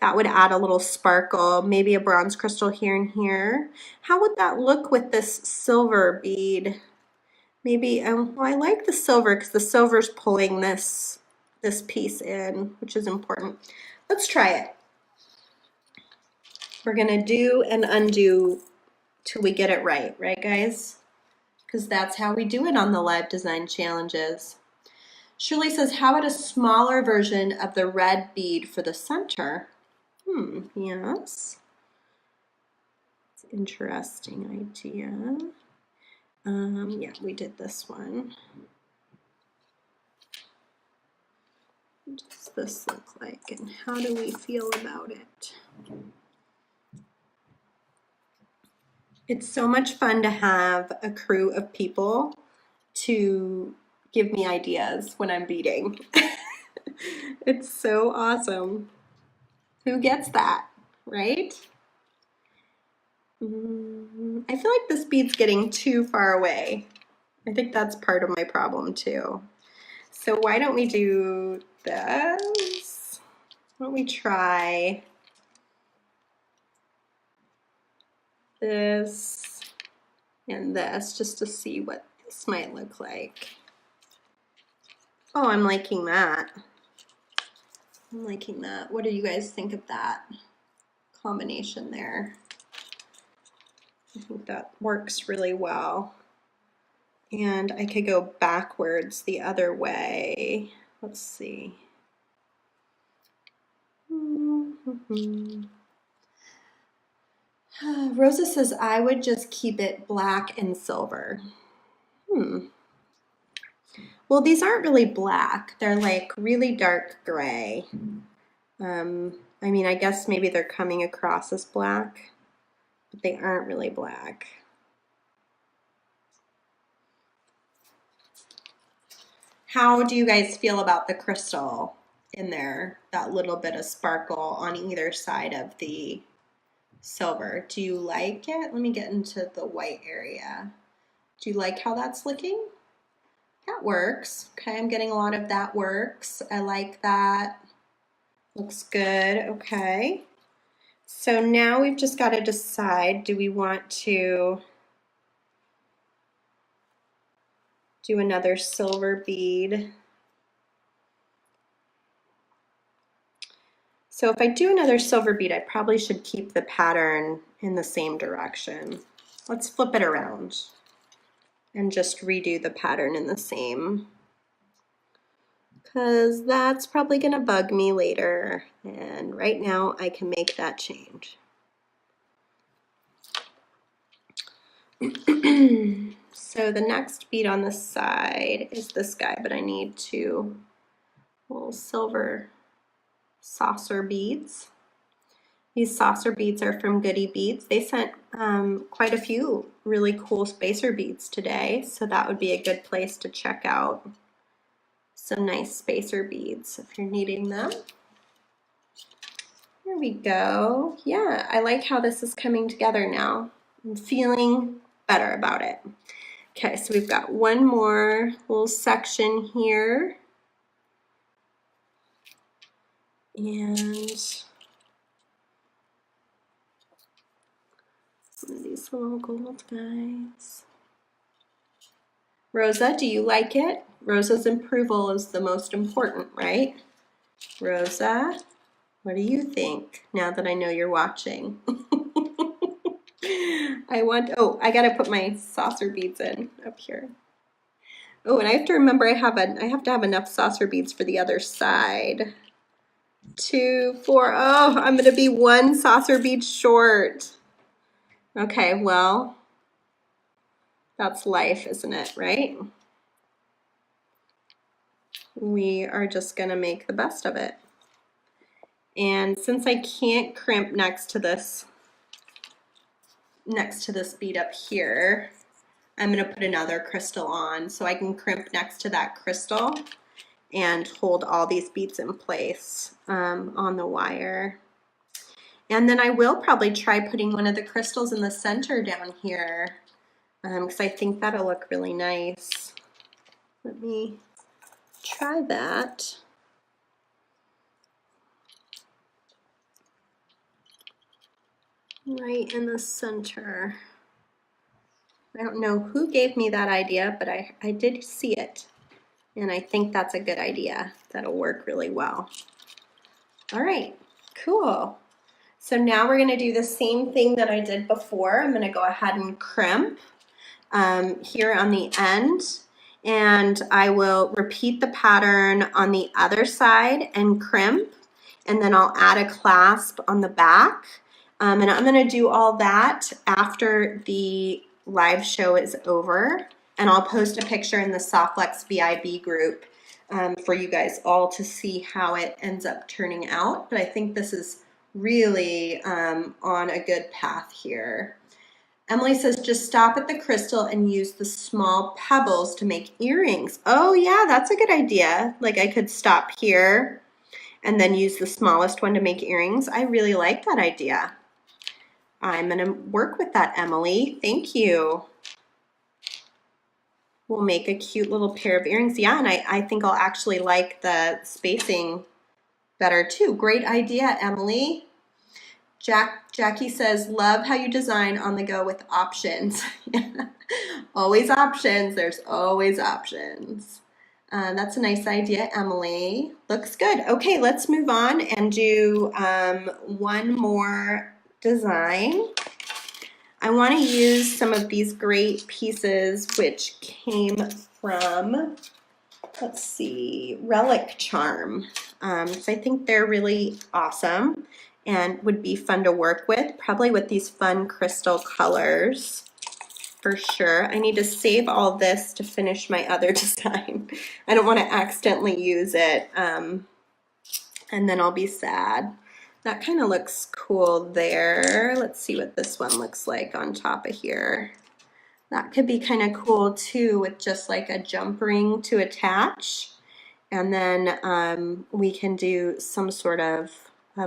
That would add a little sparkle, maybe a bronze crystal here and here. How would that look with this silver bead? Maybe, well, I like the silver because the silver's pulling this piece in, which is important. Let's try it. We're gonna do and undo till we get it right guys? Because that's how we do it on the live design challenges. Shirley says, how about a smaller version of the red bead for the center? Yes. It's an interesting idea. Yeah, we did this one. What does this look like and how do we feel about it? It's so much fun to have a crew of people to give me ideas when I'm beading. It's so awesome. Who gets that, right? I feel like this bead's getting too far away. I think that's part of my problem too. So why don't we do this? Why don't we try this and this just to see what this might look like. Oh, I'm liking that. I'm liking that. What do you guys think of that combination there? I think that works really well. And I could go backwards the other way. Let's see. Rosa says I would just keep it black and silver. Well, these aren't really black. They're like really dark gray. I mean, I guess maybe they're coming across as black, but they aren't really black. How do you guys feel about the crystal in there? That little bit of sparkle on either side of the silver. Do you like it? Let me get into the white area. Do you like how that's looking? That works. Okay, I'm getting a lot of that works. I like that. Looks good. Okay. So now we've just got to decide, do we want to do another silver bead? So if I do another silver bead, I probably should keep the pattern in the same direction. Let's flip it around and just redo the pattern in the same, because that's probably going to bug me later. And right now I can make that change. So the next bead on the side is this guy, but I need two little silver saucer beads. These saucer beads are from Goody Beads. They sent quite a few really cool spacer beads today, so that would be a good place to check out some nice spacer beads if you're needing them. There we go. Yeah, I like how this is coming together now. I'm feeling better about it. Okay, so we've got one more little section here. And one of these little gold guys. Rosa, do you like it? Rosa's approval is the most important, right? Rosa, what do you think now that I know you're watching? I gotta put my saucer beads in up here. Oh, and I have to remember I have to have enough saucer beads for the other side. 2, 4, oh, I'm gonna be one saucer bead short. Okay, well, that's life, isn't it, right? We are just gonna make the best of it. And since I can't crimp next to this bead up here, I'm gonna put another crystal on so I can crimp next to that crystal and hold all these beads in place on the wire. And then I will probably try putting one of the crystals in the center down here because I think that'll look really nice. Let me try that. Right in the center. I don't know who gave me that idea, but I did see it. And I think that's a good idea. That'll work really well. All right, cool. So now we're gonna do the same thing that I did before. I'm gonna go ahead and crimp here on the end, and I will repeat the pattern on the other side and crimp, and then I'll add a clasp on the back. And I'm gonna do all that after the live show is over, and I'll post a picture in the Softflex VIB group for you guys all to see how it ends up turning out. But I think this is really on a good path here. Emily says, just stop at the crystal and use the small pebbles to make earrings. Oh yeah, that's a good idea. Like I could stop here and then use the smallest one to make earrings. I really like that idea. I'm gonna work with that, Emily. Thank you. We'll make a cute little pair of earrings. Yeah, and I think I'll actually like the spacing better too. Great idea, Emily. Jackie says, love how you design on the go with options. Always options, there's always options. That's a nice idea, Emily. Looks good. Okay, let's move on and do one more design. I want to use some of these great pieces which came from, let's see, Relic Charm. So I think they're really awesome and would be fun to work with, probably with these fun crystal colors for sure. I need to save all this to finish my other design. I don't want to accidentally use it and then I'll be sad. That kind of looks cool there. Let's see what this one looks like on top of here. That could be kind of cool too, with just like a jump ring to attach. And then we can do some sort of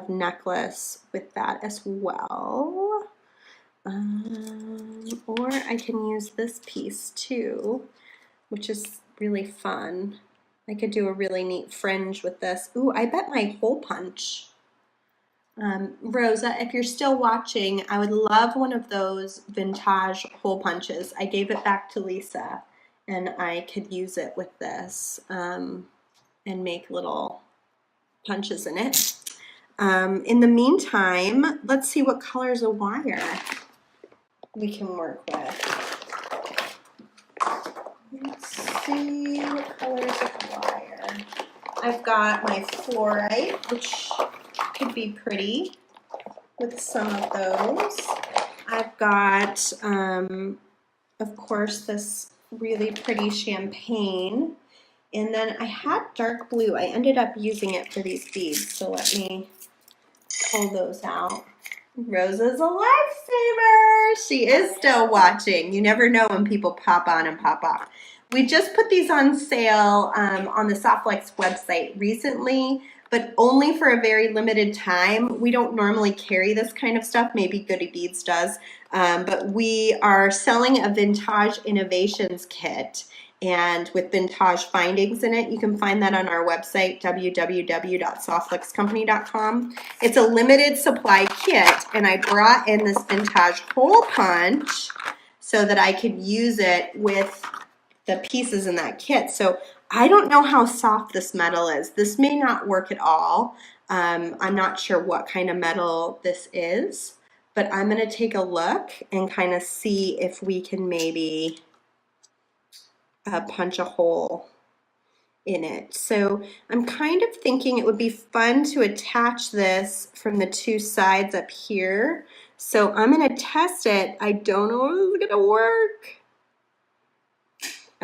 necklace with that as well. Or I can use this piece too, which is really fun. I could do a really neat fringe with this. Ooh, I bet my hole punch. Rosa, if you're still watching, I would love one of those vintage hole punches. I gave it back to Lisa, and I could use it with this and make little punches in it. In the meantime, let's see what colors of wire we can work with. Let's see what colors of wire. I've got my fluorite, which could be pretty with some of those. I've got, of course, this really pretty champagne. And then I had dark blue. I ended up using it for these beads, so let me pull those out. Rosa's a lifesaver. She is still watching. You never know when people pop on and pop off. We just put these on sale on the Softlex website recently, but only for a very limited time. We don't normally carry this kind of stuff. Maybe Goody Beads does, but we are selling a Vintage Innovations kit, and with vintage findings in it. You can find that on our website, www.softlexcompany.com. It's a limited supply kit, and I brought in this vintage hole punch so that I could use it with the pieces in that kit. So I don't know how soft this metal is. This may not work at all. I'm not sure what kind of metal this is, but I'm going to take a look and kind of see if we can maybe punch a hole in it. So I'm kind of thinking it would be fun to attach this from the two sides up here. So I'm going to test it. I don't know if it's going to work.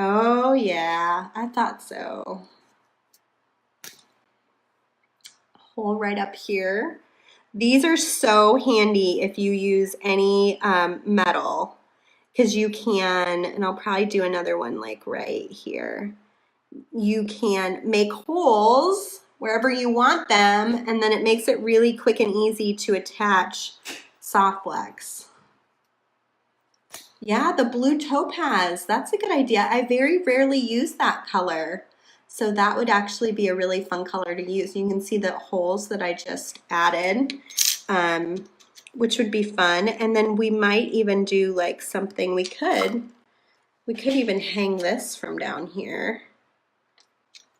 Oh yeah, I thought so. Hole right up here. These are so handy if you use any metal, because you can, and I'll probably do another one like right here. You can make holes wherever you want them, and then it makes it really quick and easy to attach Softlex. Yeah, the blue topaz, that's a good idea. I very rarely use that color, so that would actually be a really fun color to use. You can see the holes that I just added, which would be fun. And then we might even do like something, we could even hang this from down here.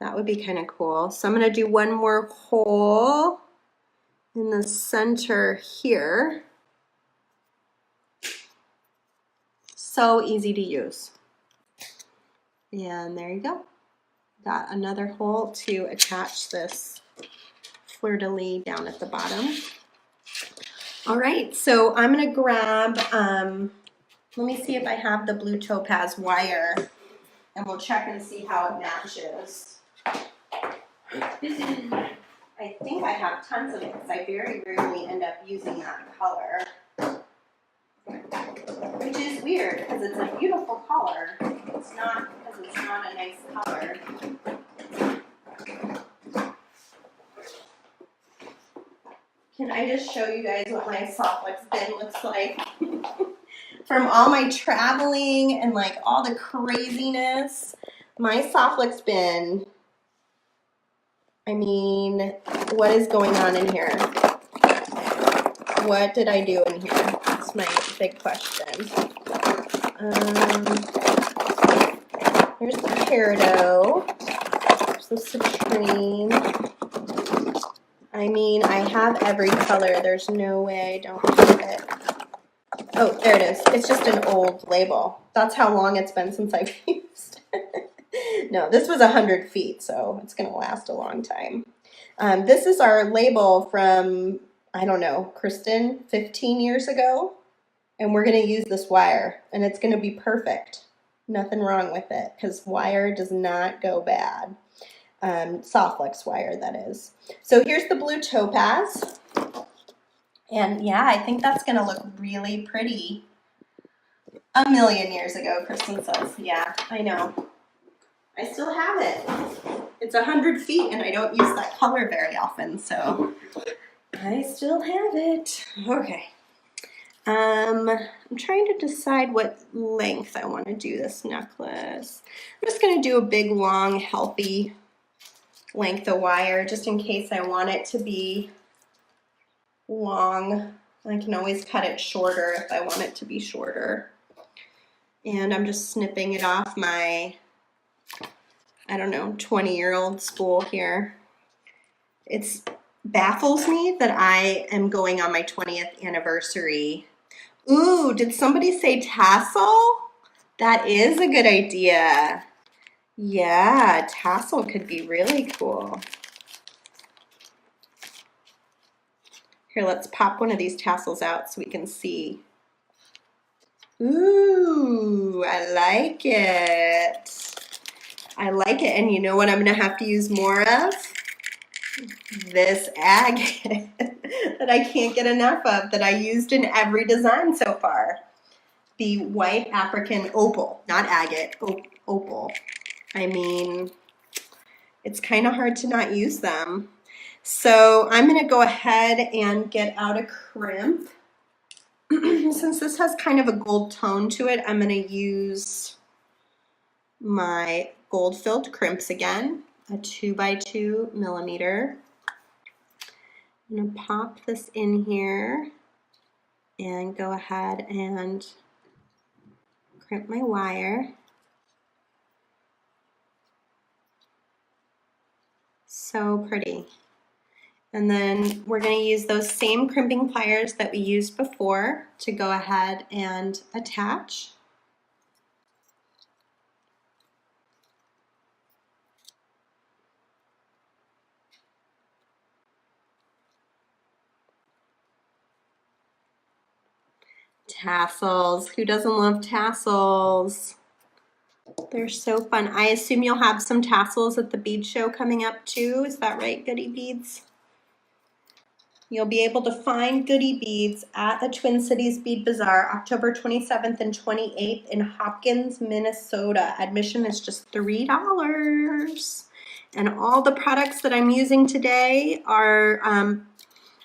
That would be kind of cool. So I'm going to do one more hole in the center here. So easy to use. And there you go. Got another hole to attach this fleur-de-lis down at the bottom. All right, so I'm going to grab, let me see if I have the blue topaz wire, and we'll check and see how it matches. I think I have tons of it because I very rarely end up using that color. Which is weird because it's a beautiful color. It's not because it's not a nice color. Can I just show you guys what my Softlex bin looks like? From all my traveling and like all the craziness, my Softlex bin, I mean, what is going on in here? What did I do in here? That's my big question. Here's the peridot. There's the citrine. I mean, I have every color. There's no way I don't have it. Oh, there it is. It's just an old label. That's how long it's been since I've used it. No, this was 100 feet, so it's going to last a long time. This is our label from, I don't know, Kristen, 15 years ago. And we're going to use this wire, and it's going to be perfect. Nothing wrong with it, because wire does not go bad. Softlex wire, that is. So here's the blue topaz. And yeah, I think that's going to look really pretty. A million years ago, Kristen says. Yeah, I know. I still have it. It's 100 feet and I don't use that color very often, so I still have it. Okay. I'm trying to decide what length I want to do this necklace. I'm just going to do a big, long, healthy length of wire just in case I want it to be long. I can always cut it shorter if I want it to be shorter. And I'm just snipping it off my, I don't know, 20-year-old spool here. It baffles me that I am going on my 20th anniversary. Ooh, did somebody say tassel? That is a good idea. Yeah, tassel could be really cool. Here, let's pop one of these tassels out so we can see. Ooh, I like it. I like it. And you know what I'm going to have to use more of? This agate that I can't get enough of, that I used in every design so far. The white African opal, not agate, opal. I mean, it's kind of hard to not use them. So I'm going to go ahead and get out a crimp. Since this has kind of a gold tone to it, I'm going to use my gold-filled crimps again, a 2x2 millimeter. I'm going to pop this in here and go ahead and crimp my wire. So pretty. And then we're going to use those same crimping pliers that we used before to go ahead and attach. Tassels. Who doesn't love tassels? They're so fun. I assume you'll have some tassels at the bead show coming up too. Is that right, Goody Beads? You'll be able to find Goody Beads at the Twin Cities Bead Bazaar, October 27th and 28th in Hopkins, Minnesota. Admission is just $3. And all the products that I'm using today are,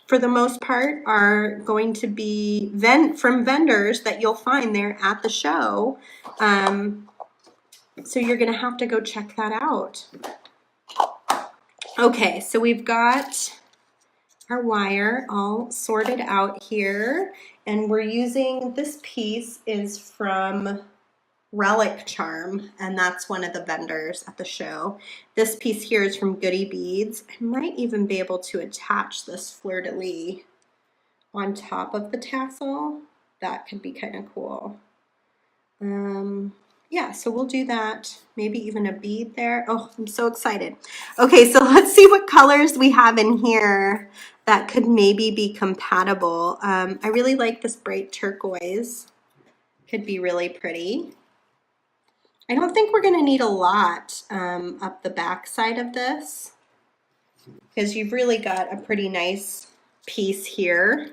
for the most part, are going to be from vendors that you'll find there at the show. So you're going to have to go check that out. Okay, so we've got our wire all sorted out here, and we're using, this piece is from Relic Charm, and that's one of the vendors at the show. This piece here is from Goody Beads. I might even be able to attach this fleur-de-lis on top of the tassel. That could be kind of cool. Yeah, so we'll do that. Maybe even a bead there. Oh, I'm so excited. Okay, so let's see what colors we have in here that could maybe be compatible. I really like this bright turquoise. Could be really pretty. I don't think we're going to need a lot up the back side of this, because you've really got a pretty nice piece here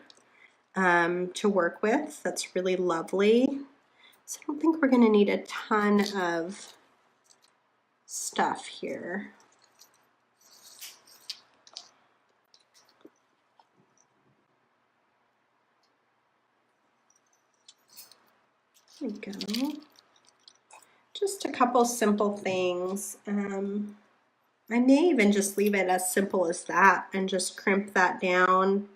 to work with. That's really lovely. So I don't think we're going to need a ton of stuff here. There we go. Just a couple simple things. I may even just leave it as simple as that and just crimp that down.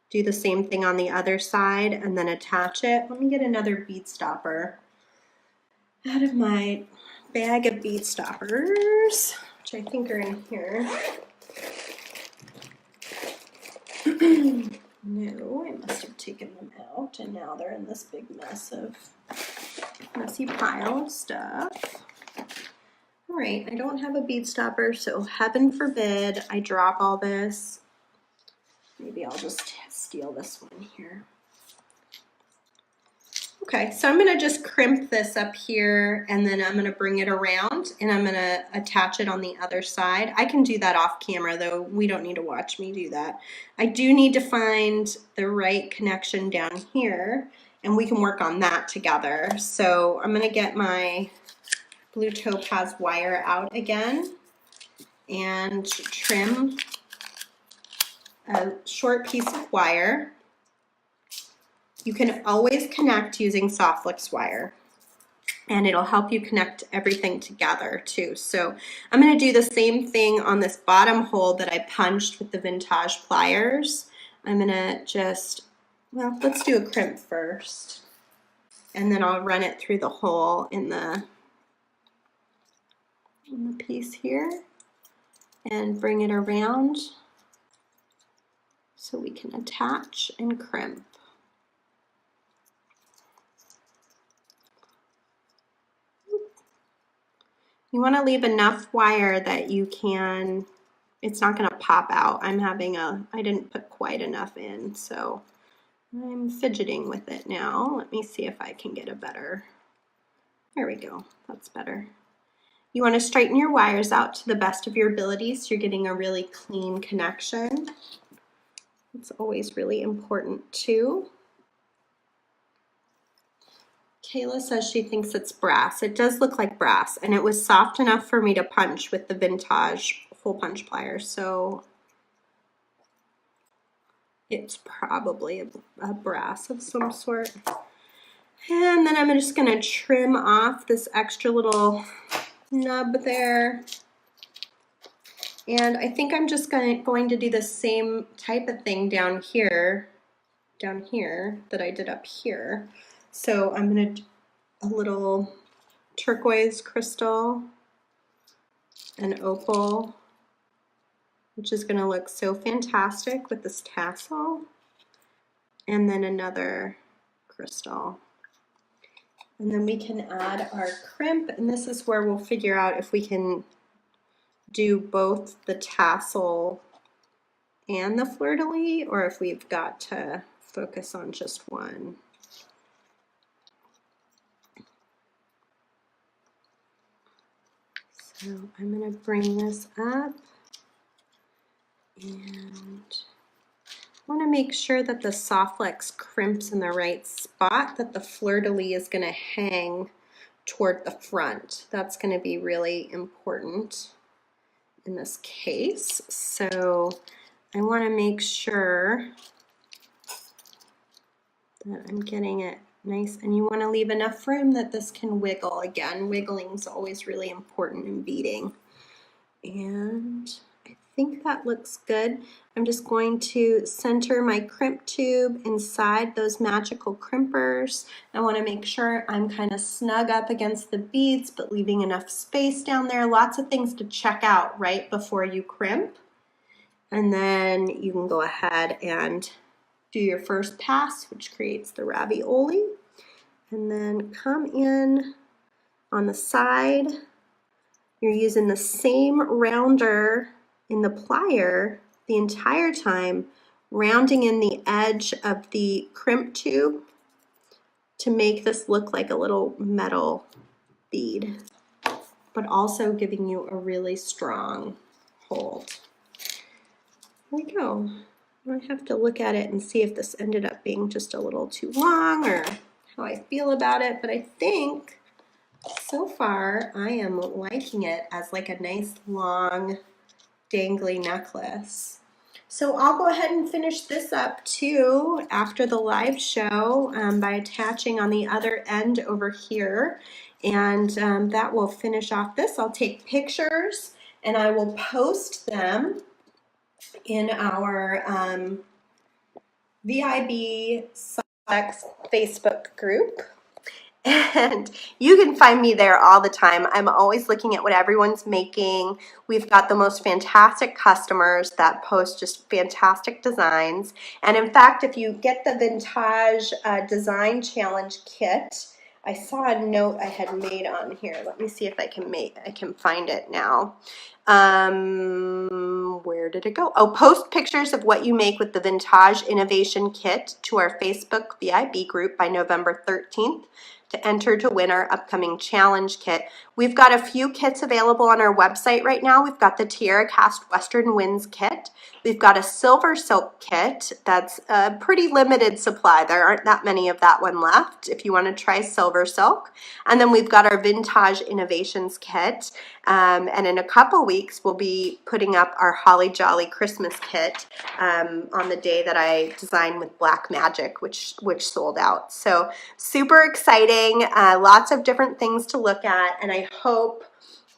Do the same thing on the other side and then attach it. Let me get another bead stopper out of my bag of bead stoppers, which I think are in here. No, I must have taken them out, and now they're in this big messy pile of stuff. All right, I don't have a bead stopper, so heaven forbid I drop all this. Maybe I'll just steal this one here. Okay, so I'm gonna just crimp this up here, and then I'm gonna bring it around and I'm gonna attach it on the other side. I can do that off camera though. We don't need to watch me do that. I do need to find the right connection down here, and we can work on that together. So I'm going to get my blue topaz wire out again and trim a short piece of wire. You can always connect using Softflex wire, and it'll help you connect everything together too. So I'm going to do the same thing on this bottom hole that I punched with the vintage pliers. I'm going to just, well, let's do a crimp first, and then I'll run it through the hole in the piece here and bring it around so we can attach and crimp. You want to leave enough wire that you can, it's not going to pop out. I didn't put quite enough in, so I'm fidgeting with it now. Let me see if I can get a better, there we go, that's better. You want to straighten your wires out to the best of your ability so you're getting a really clean connection. It's always really important too. Kayla says she thinks it's brass. It does look like brass, and it was soft enough for me to punch with the vintage hole punch pliers, so it's probably a brass of some sort. And then I'm just going to trim off this extra little nub there. And I think I'm just going to do the same type of thing down here that I did up here. So I'm going to do a little turquoise crystal, an opal, which is going to look so fantastic with this tassel, and then another crystal. And then we can add our crimp, and this is where we'll figure out if we can do both the tassel and the fleur-de-lis, or if we've got to focus on just one. So I'm going to bring this up, and I want to make sure that the Softflex crimps in the right spot, that the fleur-de-lis is going to hang toward the front. That's going to be really important in this case. So I want to make sure that I'm getting it nice, and you want to leave enough room that this can wiggle. Again, wiggling is always really important in beading. And I think that looks good. I'm just going to center my crimp tube inside those magical crimpers. I want to make sure I'm kind of snug up against the beads, but leaving enough space down there. Lots of things to check out right before you crimp. And then you can go ahead and do your first pass, which creates the ravioli, and then come in on the side. You're using the same rounder in the plier the entire time, rounding in the edge of the crimp tube to make this look like a little metal bead, but also giving you a really strong hold. There we go. I have to look at it and see if this ended up being just a little too long or how I feel about it, but I think so far I am liking it as like a nice long dangly necklace. So I'll go ahead and finish this up too after the live show by attaching on the other end over here, and that will finish off this. I'll take pictures and I will post them in our VIB Softflex Facebook group. And you can find me there all the time. I'm always looking at what everyone's making. We've got the most fantastic customers that post just fantastic designs. And in fact, if you get the Vintage Design Challenge kit, I saw a note I had made on here. Let me see if I can find it now. Where did it go? Oh, post pictures of what you make with the Vintage Innovation Kit to our Facebook VIB group by November 13th to enter to win our upcoming challenge kit. We've got a few kits available on our website right now. We've got the Tiara Cast Western Winds kit. We've got a silver silk kit that's a pretty limited supply. There aren't that many of that one left if you want to try silver silk. And then we've got our Vintage Innovations kit. And in a couple weeks, we'll be putting up our Holly Jolly Christmas kit on the day that I designed with Black Magic, which sold out. So super exciting, lots of different things to look at, and I hope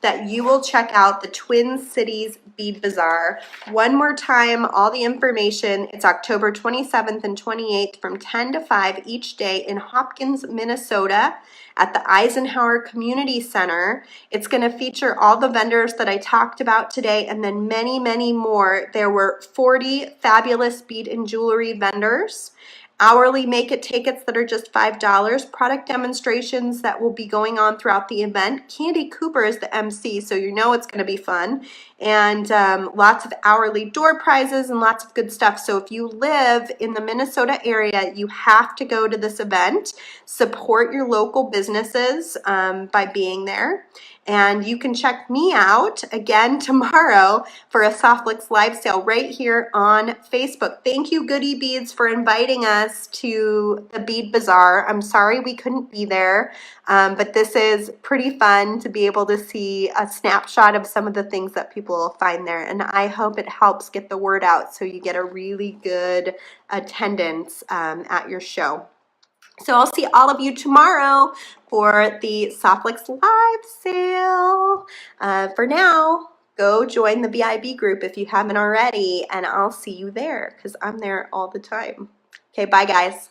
that you will check out the Twin Cities Bead Bazaar. One more time, all the information. It's October 27th and 28th from 10 to 5 each day in Hopkins, Minnesota at the Eisenhower Community Center. It's going to feature all the vendors that I talked about today and then many, many more. There were 40 fabulous bead and jewelry vendors. Hourly make-it tickets that are just $5, product demonstrations that will be going on throughout the event. Candy Cooper is the MC, so you know it's going to be fun. And lots of hourly door prizes and lots of good stuff. So if you live in the Minnesota area, you have to go to this event. Support your local businesses by being there. And you can check me out again tomorrow for a Softflix live sale right here on Facebook. Thank you, Goody Beads, for inviting us to the Bead Bazaar. I'm sorry we couldn't be there, but this is pretty fun to be able to see a snapshot of some of the things that people will find there. And I hope it helps get the word out so you get a really good attendance at your show. So I'll see all of you tomorrow for the Softflix live sale. For now, go join the VIB group if you haven't already, and I'll see you there because I'm there all the time. Okay, bye guys.